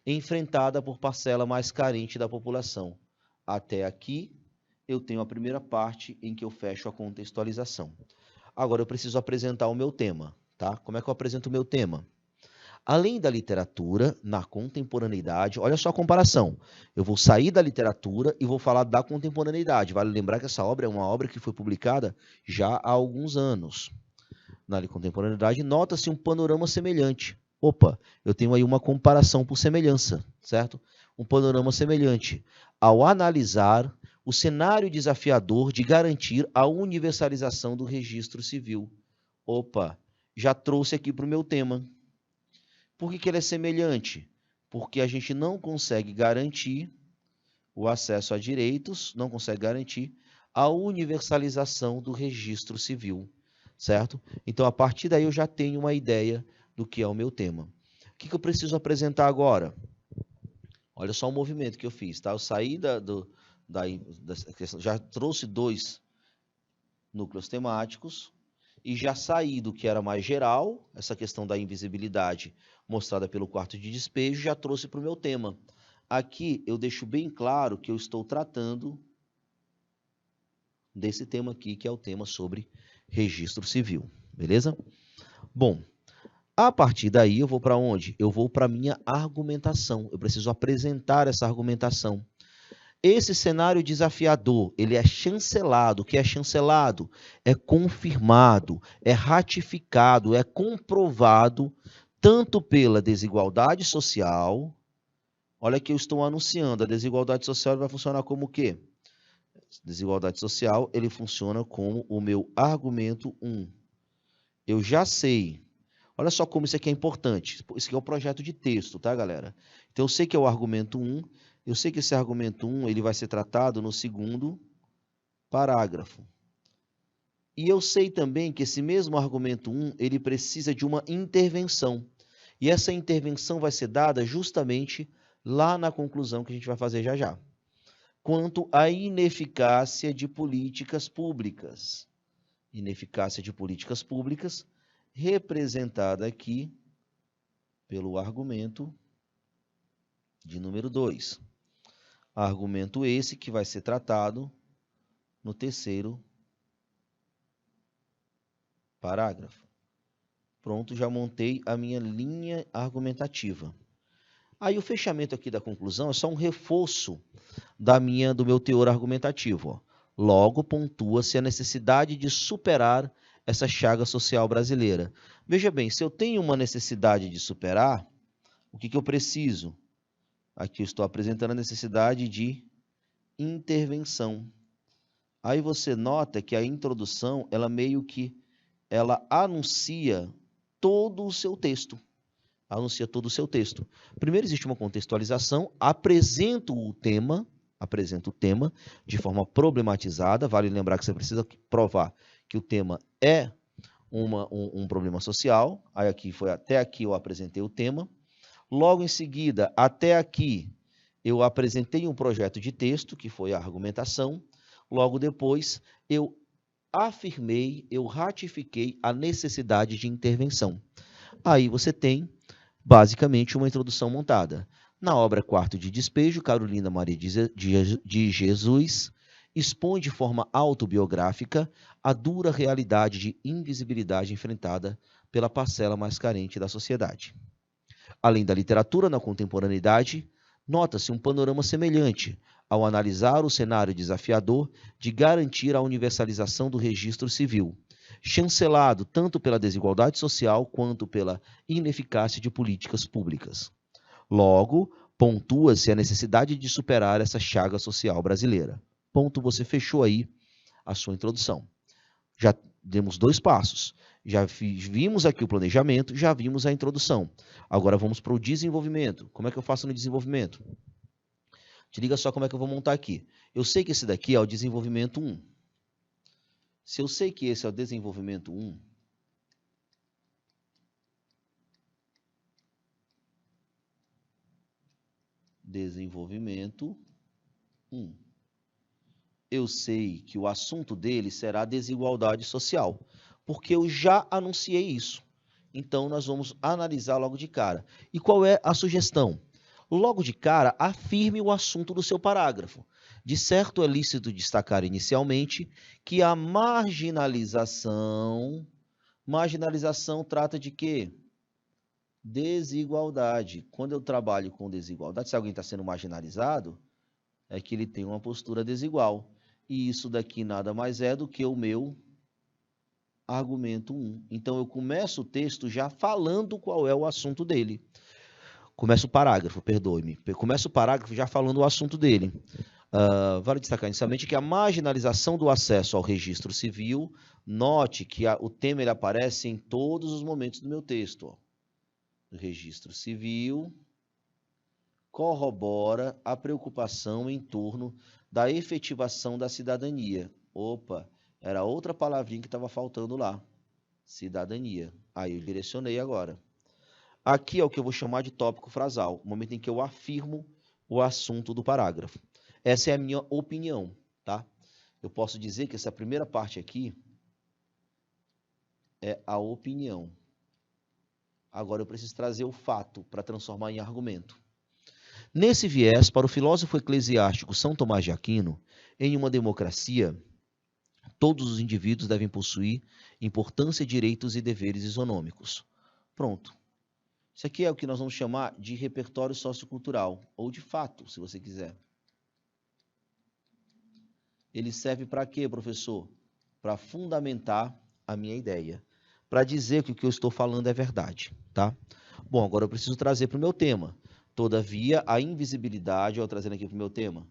enfrentada por parcela mais carente da população. Até aqui, eu tenho a primeira parte em que eu fecho a contextualização. Agora eu preciso apresentar o meu tema, tá? Como é que eu apresento o meu tema? Além da literatura, na contemporaneidade, olha só a comparação. Eu vou sair da literatura e vou falar da contemporaneidade. Vale lembrar que essa obra é uma obra que foi publicada já há alguns anos. Na contemporaneidade, nota-se um panorama semelhante. Opa, eu tenho aí uma comparação por semelhança, certo? Um panorama semelhante. Ao analisar o cenário desafiador de garantir a universalização do registro civil. Opa, já trouxe aqui para o meu tema. Por que ele é semelhante? Porque a gente não consegue garantir o acesso a direitos, não consegue garantir a universalização do registro civil, certo? Então, a partir daí, eu já tenho uma ideia do que é o meu tema. O que eu preciso apresentar agora? Olha só o movimento que eu fiz, tá? Eu saí já trouxe dois núcleos temáticos, e já saí do que era mais geral, essa questão da invisibilidade mostrada pelo quarto de despejo, já trouxe para o meu tema. Aqui eu deixo bem claro que eu estou tratando desse tema aqui, que é o tema sobre registro civil, beleza? Bom, a partir daí eu vou para onde? Eu vou para a minha argumentação, eu preciso apresentar essa argumentação. Esse cenário desafiador, ele é chancelado. O que é chancelado? É confirmado, é ratificado, é comprovado tanto pela desigualdade social. Olha que eu estou anunciando, a desigualdade social vai funcionar como o quê? Desigualdade social, ele funciona como o meu argumento 1. Eu já sei. Olha só como isso aqui é importante. Isso aqui é o projeto de texto, tá, galera? Então, eu sei que é o argumento 1. Eu sei que esse argumento 1 ele vai ser tratado no segundo parágrafo. E eu sei também que esse mesmo argumento 1 ele precisa de uma intervenção. E essa intervenção vai ser dada justamente lá na conclusão que a gente vai fazer já já. Quanto à ineficácia de políticas públicas. Ineficácia de políticas públicas representada aqui pelo argumento de número 2. Argumento esse que vai ser tratado no terceiro parágrafo. Pronto, já montei a minha linha argumentativa. Aí o fechamento aqui da conclusão é só um reforço do meu teor argumentativo. Ó. Logo, pontua-se a necessidade de superar essa chaga social brasileira. Veja bem, se eu tenho uma necessidade de superar, o que eu preciso? Aqui eu estou apresentando a necessidade de intervenção. Aí você nota que a introdução, ela meio que ela anuncia todo o seu texto. Anuncia todo o seu texto. Primeiro existe uma contextualização, apresento o tema de forma problematizada. Vale lembrar que você precisa provar que o tema é um problema social. Aí até aqui eu apresentei o tema. Logo em seguida, até aqui, eu apresentei um projeto de texto, que foi a argumentação. Logo depois, eu afirmei, eu ratifiquei a necessidade de intervenção. Aí você tem, basicamente, uma introdução montada. Na obra Quarto de Despejo, Carolina Maria de Jesus expõe de forma autobiográfica a dura realidade de invisibilidade enfrentada pela parcela mais carente da sociedade. Além da literatura na contemporaneidade, nota-se um panorama semelhante ao analisar o cenário desafiador de garantir a universalização do registro civil, chancelado tanto pela desigualdade social quanto pela ineficácia de políticas públicas. Logo, pontua-se a necessidade de superar essa chaga social brasileira. Ponto, você fechou aí a sua introdução. Já demos 2 passos. Já vimos aqui o planejamento, já vimos a introdução. Agora vamos para o desenvolvimento. Como é que eu faço no desenvolvimento? Te liga só como é que eu vou montar aqui. Eu sei que esse daqui é o desenvolvimento 1. Se eu sei que esse é o desenvolvimento 1, eu sei que o assunto dele será desigualdade social, porque eu já anunciei isso. Então, nós vamos analisar logo de cara. E qual é a sugestão? Logo de cara, afirme o assunto do seu parágrafo. De certo, é lícito destacar inicialmente que a marginalização trata de quê? Desigualdade. Quando eu trabalho com desigualdade, se alguém está sendo marginalizado, é que ele tem uma postura desigual. E isso daqui nada mais é do que o meu argumento 1. Então, eu começo o texto já falando qual é o assunto dele. Começo o parágrafo, perdoe-me. Começo o parágrafo já falando o assunto dele. Vale destacar inicialmente que a marginalização do acesso ao registro civil, note que o tema ele aparece em todos os momentos do meu texto. Ó. O registro civil corrobora a preocupação em torno da efetivação da cidadania. Opa, era outra palavrinha que estava faltando lá. Cidadania. Aí eu direcionei agora. Aqui é o que eu vou chamar de tópico frasal, o momento em que eu afirmo o assunto do parágrafo. Essa é a minha opinião, tá? eu posso dizer que essa primeira parte aqui é a opinião. Agora eu preciso trazer o fato para transformar em argumento. Nesse viés, para o filósofo eclesiástico São Tomás de Aquino, em uma democracia, todos os indivíduos devem possuir importância, direitos e deveres isonômicos. Pronto. Isso aqui é o que nós vamos chamar de repertório sociocultural, ou de fato, se você quiser. Ele serve para quê, professor? Para fundamentar a minha ideia, para dizer que o que eu estou falando é verdade, tá? Bom, agora eu preciso trazer para o meu tema. Todavia, a invisibilidade, eu trazendo aqui para o meu tema,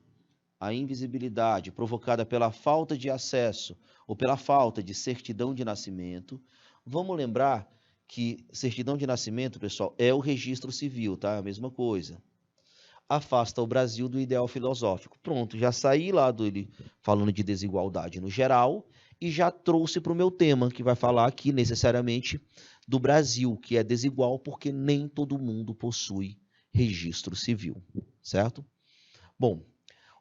a invisibilidade provocada pela falta de acesso ou pela falta de certidão de nascimento. Vamos lembrar que certidão de nascimento, pessoal, é o registro civil, tá? A mesma coisa. Afasta o Brasil do ideal filosófico. Pronto, já saí lá dele falando de desigualdade no geral e já trouxe para o meu tema, que vai falar aqui necessariamente do Brasil, que é desigual porque nem todo mundo possui registro civil, certo? Bom,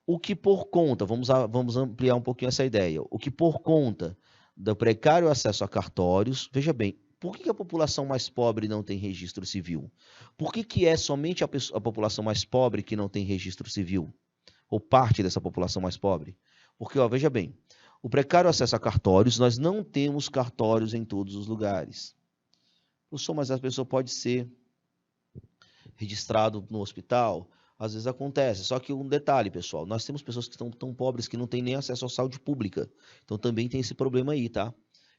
o que por conta, vamos ampliar um pouquinho essa ideia, o que por conta do precário acesso a cartórios, veja bem, por que a população mais pobre não tem registro civil? Por que é somente a população mais pobre que não tem registro civil? Ou parte dessa população mais pobre? Porque, ó, veja bem, o precário acesso a cartórios, nós não temos cartórios em todos os lugares. Professor, mas a pessoa pode ser registrado no hospital, às vezes acontece. Só que um detalhe, pessoal, nós temos pessoas que estão tão pobres que não têm nem acesso à saúde pública. Então também tem esse problema aí, tá?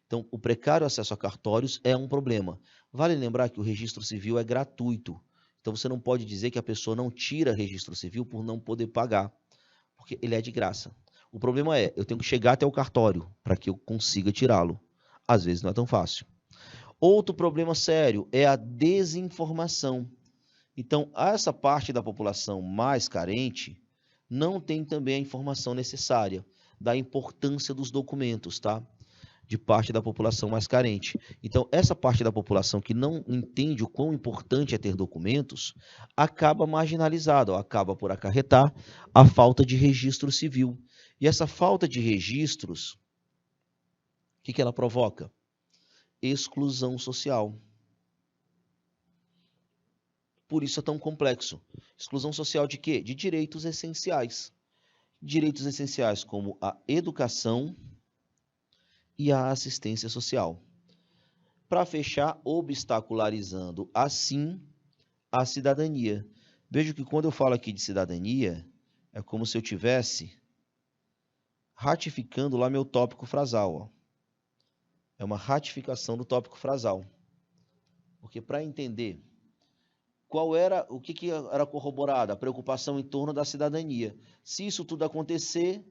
Então o precário acesso a cartórios é um problema. Vale lembrar que o registro civil é gratuito. Então você não pode dizer que a pessoa não tira registro civil por não poder pagar, porque ele é de graça. O problema é, eu tenho que chegar até o cartório para que eu consiga tirá-lo. Às vezes não é tão fácil. Outro problema sério é a desinformação. Então, essa parte da população mais carente não tem também a informação necessária da importância dos documentos, tá? De parte da população mais carente. Então, essa parte da população que não entende o quão importante é ter documentos, acaba marginalizada, acaba por acarretar a falta de registro civil. E essa falta de registros, o que ela provoca? Exclusão social. Por isso é tão complexo. Exclusão social de quê? De direitos essenciais. Direitos essenciais como a educação e a assistência social. Para fechar, obstacularizando assim a cidadania. Veja que quando eu falo aqui de cidadania, é como se eu tivesse ratificando lá meu tópico frasal. Ó. É uma ratificação do tópico frasal. Porque para entender o que era corroborado? A preocupação em torno da cidadania. Se isso tudo acontecer,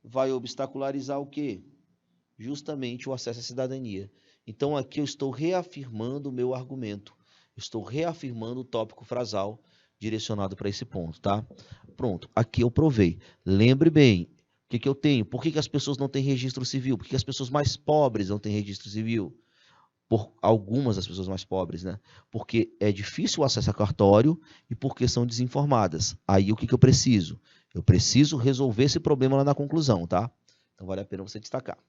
vai obstacularizar o quê? Justamente o acesso à cidadania. Então, aqui eu estou reafirmando o meu argumento. Estou reafirmando o tópico frasal direcionado para esse ponto, tá? Pronto, aqui eu provei. Lembre bem, o que eu tenho? Por que as pessoas não têm registro civil? Por que as pessoas mais pobres não têm registro civil? Por algumas das pessoas mais pobres, né? Porque é difícil o acesso a cartório e porque são desinformadas. Aí o que eu preciso? Eu preciso resolver esse problema lá na conclusão, tá? Então vale a pena você destacar.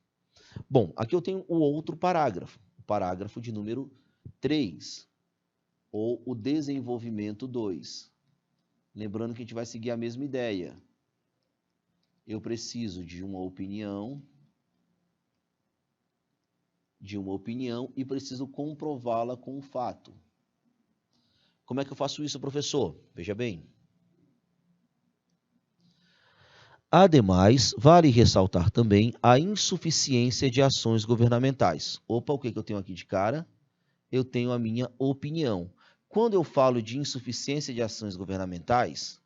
Bom, aqui eu tenho o outro parágrafo, o parágrafo de número 3, ou o desenvolvimento 2. Lembrando que a gente vai seguir a mesma ideia. Eu preciso de uma opinião e preciso comprová-la com um fato. Como é que eu faço isso, professor? Veja bem. Ademais, vale ressaltar também a insuficiência de ações governamentais. Opa, o que eu tenho aqui de cara? Eu tenho a minha opinião. Quando eu falo de insuficiência de ações governamentais,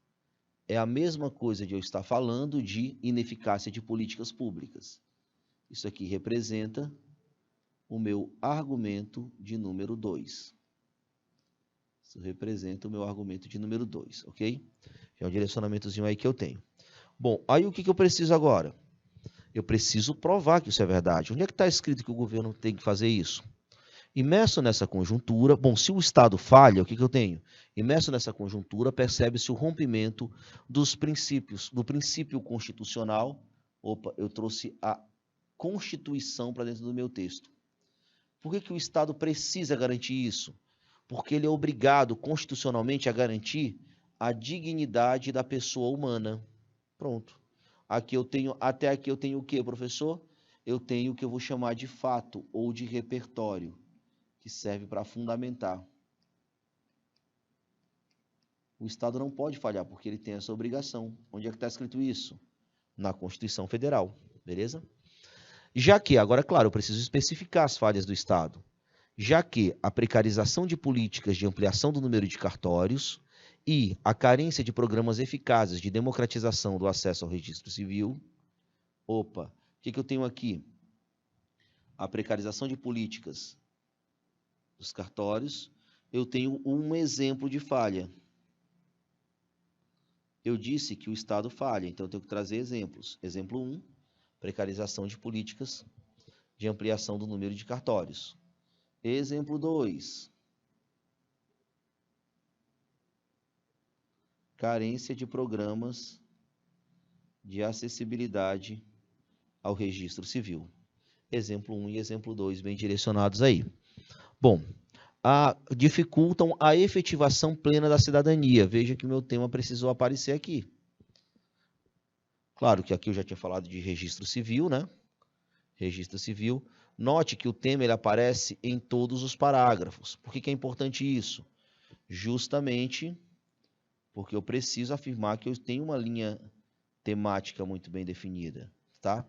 é a mesma coisa de eu estar falando de ineficácia de políticas públicas. Isso aqui representa o meu argumento de número 2. Isso representa o meu argumento de número 2, ok? Já é um direcionamentozinho aí que eu tenho. Bom, aí o que eu preciso agora? Eu preciso provar que isso é verdade. Onde é que está escrito que o governo tem que fazer isso? Imerso nessa conjuntura, bom, se o Estado falha, o que eu tenho? Imerso nessa conjuntura, percebe-se o rompimento dos princípios, do princípio constitucional Opa, eu trouxe a Constituição para dentro do meu texto. Por que o Estado precisa garantir isso? Porque ele é obrigado constitucionalmente a garantir a dignidade da pessoa humana. Pronto. Até aqui eu tenho o quê, professor? Eu tenho o que eu vou chamar de fato ou de repertório, que serve para fundamentar. O Estado não pode falhar, porque ele tem essa obrigação. Onde é que está escrito isso? Na Constituição Federal, beleza? Já que, agora, claro, eu preciso especificar as falhas do Estado. Já que a precarização de políticas de ampliação do número de cartórios e a carência de programas eficazes de democratização do acesso ao registro civil. Opa, o que eu tenho aqui? A precarização de políticas dos cartórios. Eu tenho um exemplo de falha. Eu disse que o Estado falha, então eu tenho que trazer exemplos. Exemplo 1, precarização de políticas de ampliação do número de cartórios. Exemplo 2, carência de programas de acessibilidade ao registro civil. Exemplo 1 e exemplo 2 bem direcionados aí. Bom, dificultam a efetivação plena da cidadania. Veja que o meu tema precisou aparecer aqui. Claro que aqui eu já tinha falado de registro civil, né? Registro civil. Note que o tema ele aparece em todos os parágrafos. Por que é importante isso? Justamente porque eu preciso afirmar que eu tenho uma linha temática muito bem definida, tá?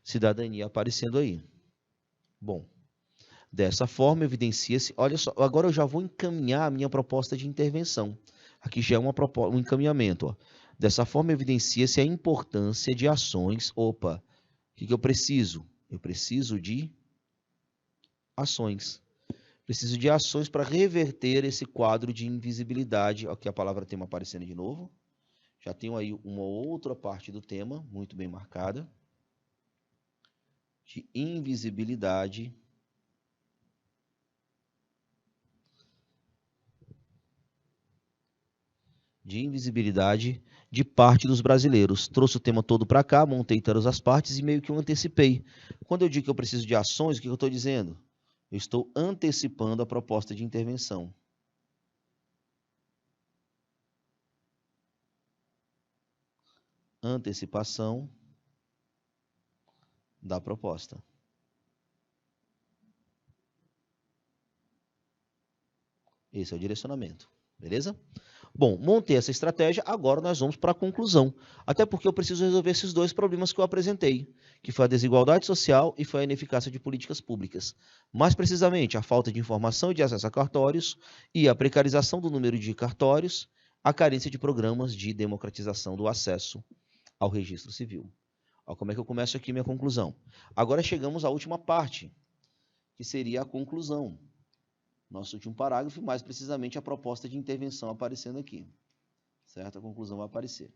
Cidadania aparecendo aí. Bom, dessa forma evidencia-se, olha só, agora eu já vou encaminhar a minha proposta de intervenção. Aqui já é um encaminhamento, ó. Dessa forma evidencia-se a importância de ações. Opa, o que eu preciso? Eu preciso de ações. Preciso de ações para reverter esse quadro de invisibilidade. Aqui a palavra tema aparecendo de novo. Já tenho aí uma outra parte do tema, muito bem marcada. De invisibilidade. De parte dos brasileiros. Trouxe o tema todo para cá, montei todas as partes e meio que eu antecipei. Quando eu digo que eu preciso de ações, o que eu estou dizendo? Eu estou antecipando a proposta de intervenção. Antecipação da proposta. Esse é o direcionamento, beleza? Bom, montei essa estratégia, agora nós vamos para a conclusão. Até porque eu preciso resolver esses dois problemas que eu apresentei, que foi a desigualdade social e foi a ineficácia de políticas públicas. Mais precisamente, a falta de informação e de acesso a cartórios e a precarização do número de cartórios, a carência de programas de democratização do acesso ao registro civil. Olha como é que eu começo aqui minha conclusão. Agora chegamos à última parte, que seria a conclusão. Nosso último parágrafo, mais precisamente a proposta de intervenção aparecendo aqui. Certo? A conclusão vai aparecer.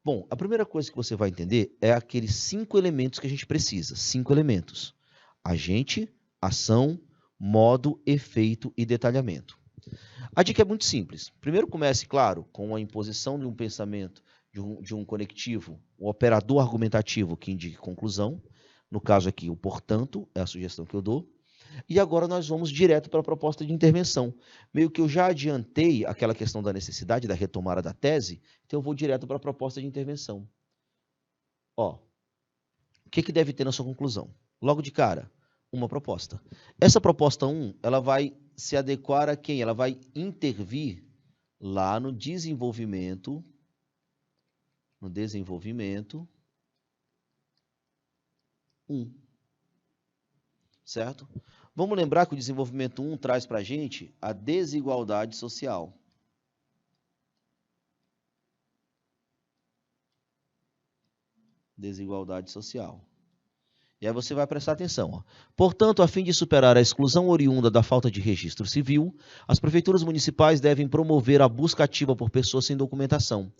Bom, a primeira coisa que você vai entender é aqueles 5 elementos que a gente precisa. 5 elementos. Agente, ação, modo, efeito e detalhamento. A dica é muito simples. Primeiro comece, claro, com a imposição de um pensamento, de um conectivo, um operador argumentativo que indique conclusão. No caso aqui, o portanto, é a sugestão que eu dou. E agora nós vamos direto para a proposta de intervenção. Meio que eu já adiantei aquela questão da necessidade da retomada da tese, então eu vou direto para a proposta de intervenção. Ó, o que deve ter na sua conclusão? Logo de cara, uma proposta. Essa proposta 1, ela vai se adequar a quem? Ela vai intervir lá no desenvolvimento, certo? Vamos lembrar que o desenvolvimento 1 traz para a gente a desigualdade social. Desigualdade social. E aí você vai prestar atenção. Ó. Portanto, a fim de superar a exclusão oriunda da falta de registro civil, as prefeituras municipais devem promover a busca ativa por pessoas sem documentação,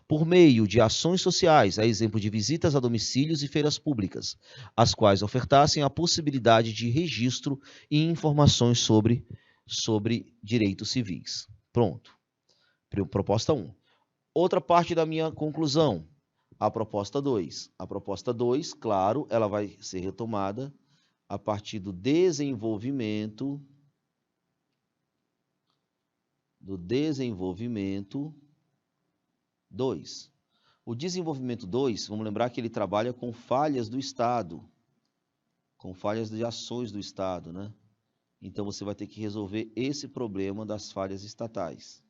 por meio de ações sociais, a exemplo de visitas a domicílios e feiras públicas, as quais ofertassem a possibilidade de registro e informações sobre direitos civis. Pronto. Proposta 1. Outra parte da minha conclusão. a proposta 2. A proposta 2, claro, ela vai ser retomada a partir do desenvolvimento 2. O desenvolvimento 2, vamos lembrar que ele trabalha com falhas do Estado, com falhas de ações do Estado, né? Então, você vai ter que resolver esse problema das falhas estatais.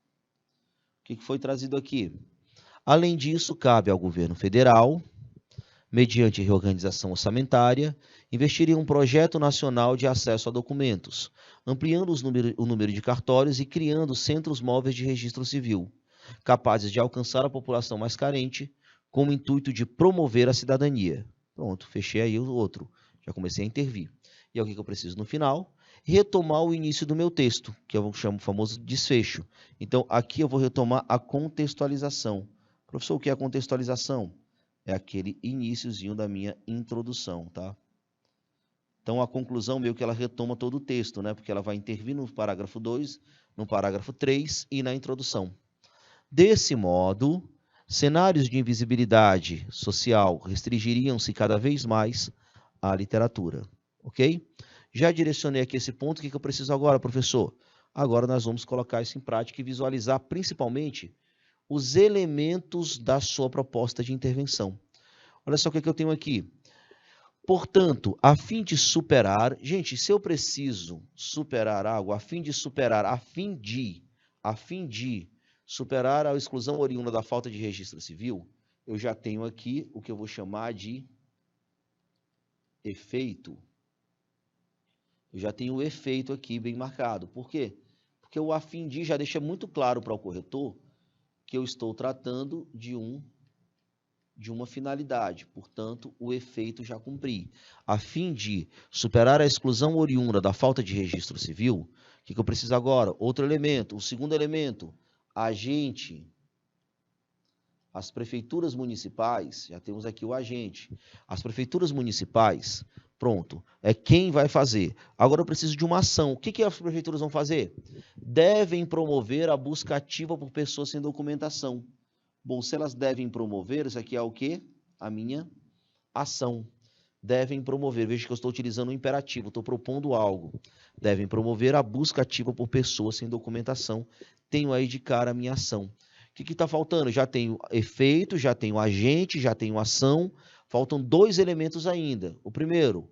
O que foi trazido aqui? Além disso, cabe ao governo federal, mediante reorganização orçamentária, investir em um projeto nacional de acesso a documentos, ampliando o número de cartórios e criando centros móveis de registro civil, capazes de alcançar a população mais carente, com o intuito de promover a cidadania. Pronto, fechei aí o outro. Já comecei a intervir. E é o que eu preciso no final? Retomar o início do meu texto, que eu chamo o famoso desfecho. Então, aqui eu vou retomar a contextualização. Professor, o que é a contextualização? É aquele iniciozinho da minha introdução, tá? Então, a conclusão meio que ela retoma todo o texto, né? Porque ela vai intervir no parágrafo 2, no parágrafo 3 e na introdução. Desse modo, cenários de invisibilidade social restringiriam-se cada vez mais à literatura, ok? Já direcionei aqui esse ponto, o que eu preciso agora, professor? Agora nós vamos colocar isso em prática e visualizar principalmente os elementos da sua proposta de intervenção. Olha só o que eu tenho aqui. Portanto, a fim de superar... Gente, se eu preciso superar algo, a fim de superar a exclusão oriunda da falta de registro civil, eu já tenho aqui o que eu vou chamar de efeito. Eu já tenho o efeito aqui bem marcado. Por quê? Porque o a fim de já deixa muito claro para o corretor que eu estou tratando de uma finalidade. Portanto, o efeito já cumpri. A fim de superar a exclusão oriunda da falta de registro civil, o que eu preciso agora? Outro elemento. O segundo elemento, agente. As prefeituras municipais, já temos aqui o agente. As prefeituras municipais, pronto, é quem vai fazer. Agora eu preciso de uma ação. O que as prefeituras vão fazer? Devem promover a busca ativa por pessoas sem documentação. Bom, se elas devem promover, isso aqui é o quê? A minha ação. Devem promover, veja que eu estou utilizando o imperativo, estou propondo algo. Devem promover a busca ativa por pessoas sem documentação. Tenho aí de cara a minha ação. O que está faltando? Já tenho efeito, já tenho agente, já tenho ação. Faltam 2 elementos ainda. O primeiro,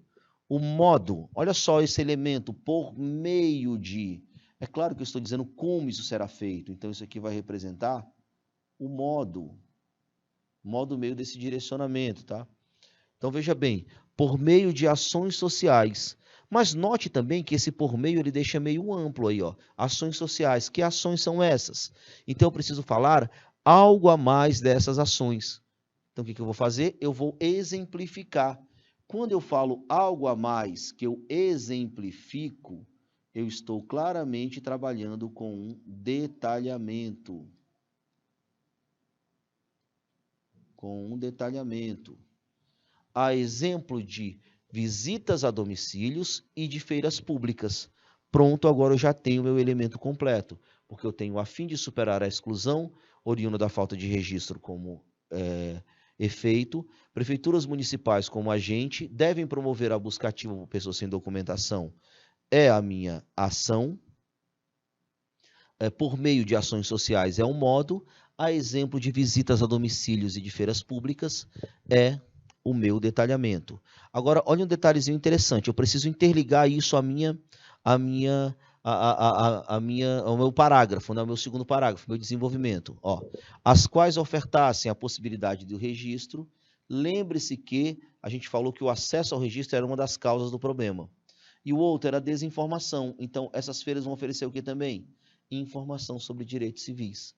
o modo. Olha só esse elemento, por meio de... É claro que eu estou dizendo como isso será feito. Então, isso aqui vai representar o modo meio desse direcionamento, tá? Então, veja bem, por meio de ações sociais. Mas note também que esse por meio ele deixa meio amplo aí, ó. Ações sociais. Que ações são essas? Então, eu preciso falar algo a mais dessas ações. Então, o que eu vou fazer? Eu vou exemplificar. Quando eu falo algo a mais que eu exemplifico, eu estou claramente trabalhando com um detalhamento. A exemplo de visitas a domicílios e de feiras públicas. Pronto, agora eu já tenho meu elemento completo, porque eu tenho a fim de superar a exclusão oriunda da falta de registro como efeito, prefeituras municipais como agente devem promover a busca ativa por pessoas sem documentação. É a minha ação. Por meio de ações sociais é um modo. A exemplo de visitas a domicílios e de feiras públicas é o meu detalhamento. Agora, olha um detalhezinho interessante. Eu preciso interligar isso ao meu parágrafo, né? Ao meu segundo parágrafo, meu desenvolvimento. Ó, as quais ofertassem a possibilidade do registro. Lembre-se que a gente falou que o acesso ao registro era uma das causas do problema. E o outro era a desinformação. Então, essas feiras vão oferecer o que também? Informação sobre direitos civis.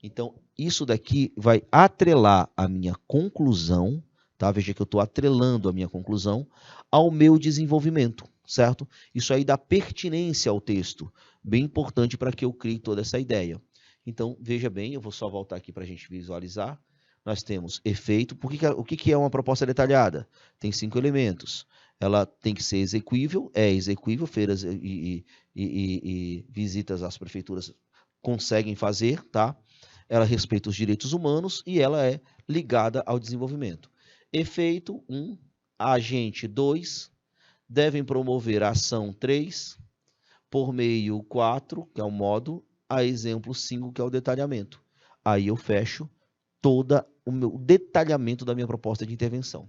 Então, isso daqui vai atrelar a minha conclusão, tá? Veja que eu estou atrelando a minha conclusão ao meu desenvolvimento, certo? Isso aí dá pertinência ao texto, bem importante para que eu crie toda essa ideia. Então, veja bem, eu vou só voltar aqui para a gente visualizar. Nós temos efeito. O que é uma proposta detalhada? Tem 5 elementos. Ela tem que ser exequível, feiras e visitas às prefeituras conseguem fazer, tá? ela respeita os direitos humanos e ela é ligada ao desenvolvimento. Efeito 1, agente 2, devem promover a ação 3, por meio 4, que é o modo, a exemplo 5, que é o detalhamento. Aí eu fecho todo o detalhamento da minha proposta de intervenção.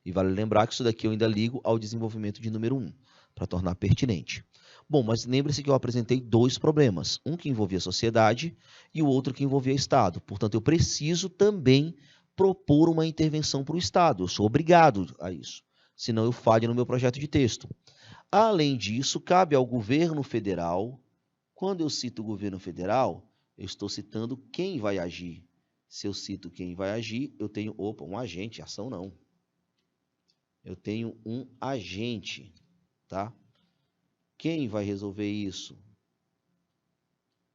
E vale lembrar que isso daqui eu ainda ligo ao desenvolvimento de número 1, para tornar pertinente. Bom, mas lembre-se que eu apresentei 2 problemas, um que envolvia a sociedade e o outro que envolvia o Estado. Portanto, eu preciso também propor uma intervenção para o Estado. Eu sou obrigado a isso, senão eu falho no meu projeto de texto. Além disso, cabe ao governo federal, quando eu cito o governo federal, eu estou citando quem vai agir. Se eu cito quem vai agir, eu tenho, um agente, ação não. Eu tenho um agente, tá? Quem vai resolver isso?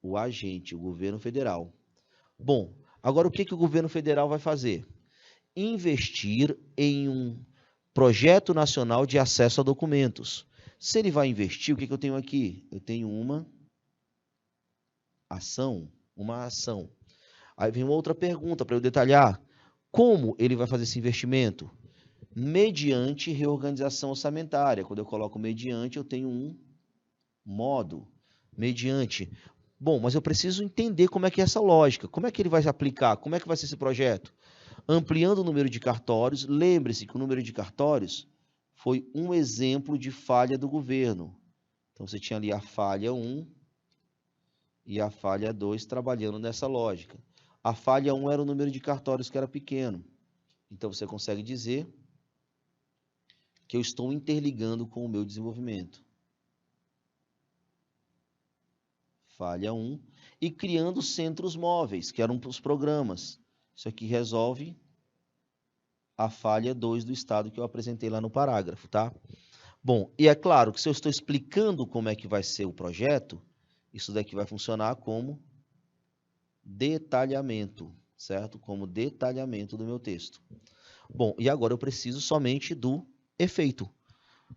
O agente, o governo federal. Bom, agora o que o governo federal vai fazer? Investir em um projeto nacional de acesso a documentos. Se ele vai investir, o que eu tenho aqui? Eu tenho uma ação. Aí vem outra pergunta para eu detalhar. Como ele vai fazer esse investimento? Mediante reorganização orçamentária. Quando eu coloco mediante, eu tenho um modo. Mediante. Bom, mas eu preciso entender como é que é essa lógica. Como é que ele vai aplicar? Como é que vai ser esse projeto? Ampliando o número de cartórios. Lembre-se que o número de cartórios foi um exemplo de falha do governo. Então, você tinha ali a falha 1 e a falha 2 trabalhando nessa lógica. A falha 1 era o número de cartórios que era pequeno. Então, você consegue dizer que eu estou interligando com o meu desenvolvimento. Falha 1. E criando centros móveis, que eram os programas. Isso aqui resolve a falha 2 do Estado que eu apresentei lá no parágrafo, tá? Bom, e é claro que se eu estou explicando como é que vai ser o projeto, isso daqui vai funcionar como detalhamento, certo? Como detalhamento do meu texto. Bom, e agora eu preciso somente do efeito.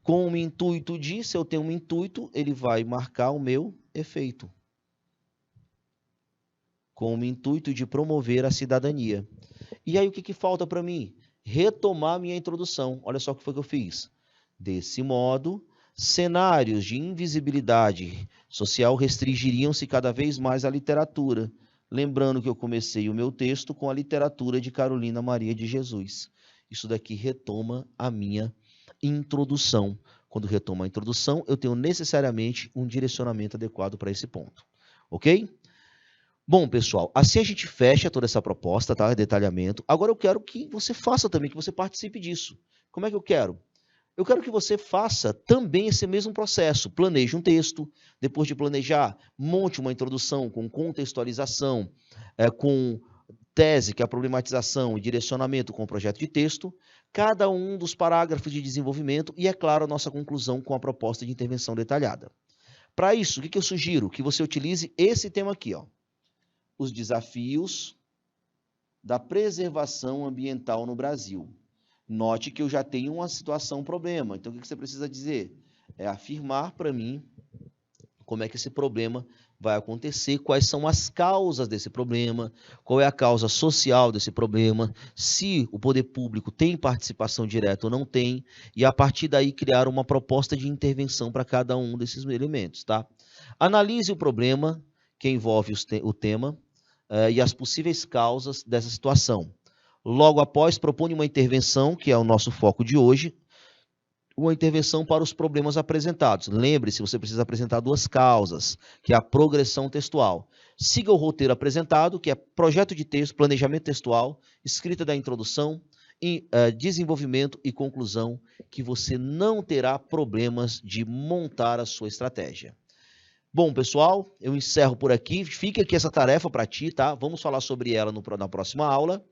Com o intuito de, se eu tenho um intuito, ele vai marcar o meu efeito. Com o intuito de promover a cidadania. E aí o que falta para mim? Retomar minha introdução. Olha só o que foi que eu fiz. Desse modo, cenários de invisibilidade social restringiriam-se cada vez mais à literatura. Lembrando que eu comecei o meu texto com a literatura de Carolina Maria de Jesus. Isso daqui retoma a minha introdução. Quando retoma a introdução, eu tenho necessariamente um direcionamento adequado para esse ponto. Ok? Bom, pessoal, assim a gente fecha toda essa proposta, tá? Detalhamento. Agora eu quero que você faça também, que você participe disso. Como é que eu quero? Eu quero que você faça também esse mesmo processo. Planeje um texto, depois de planejar, monte uma introdução com contextualização, com tese, que é a problematização e direcionamento com o projeto de texto, cada um dos parágrafos de desenvolvimento e, é claro, a nossa conclusão com a proposta de intervenção detalhada. Para isso, o que eu sugiro? Que você utilize esse tema aqui, ó. Os desafios da preservação ambiental no Brasil. Note que eu já tenho uma situação, um problema. Então, o que você precisa dizer? É afirmar para mim como é que esse problema vai acontecer, quais são as causas desse problema, qual é a causa social desse problema, se o poder público tem participação direta ou não tem, e a partir daí criar uma proposta de intervenção para cada um desses elementos, tá? Analise o problema que envolve o tema e as possíveis causas dessa situação. Logo após, propõe uma intervenção, que é o nosso foco de hoje, uma intervenção para os problemas apresentados. Lembre-se, você precisa apresentar 2 causas, que é a progressão textual. Siga o roteiro apresentado, que é projeto de texto, planejamento textual, escrita da introdução, desenvolvimento e conclusão, que você não terá problemas de montar a sua estratégia. Bom, pessoal, eu encerro por aqui. Fica aqui essa tarefa para ti, tá? Vamos falar sobre ela na próxima aula.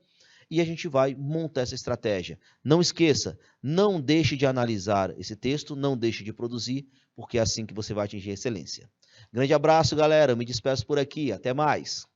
E a gente vai montar essa estratégia. Não esqueça, não deixe de analisar esse texto, não deixe de produzir, porque é assim que você vai atingir a excelência. Grande abraço, galera. Eu me despeço por aqui. Até mais.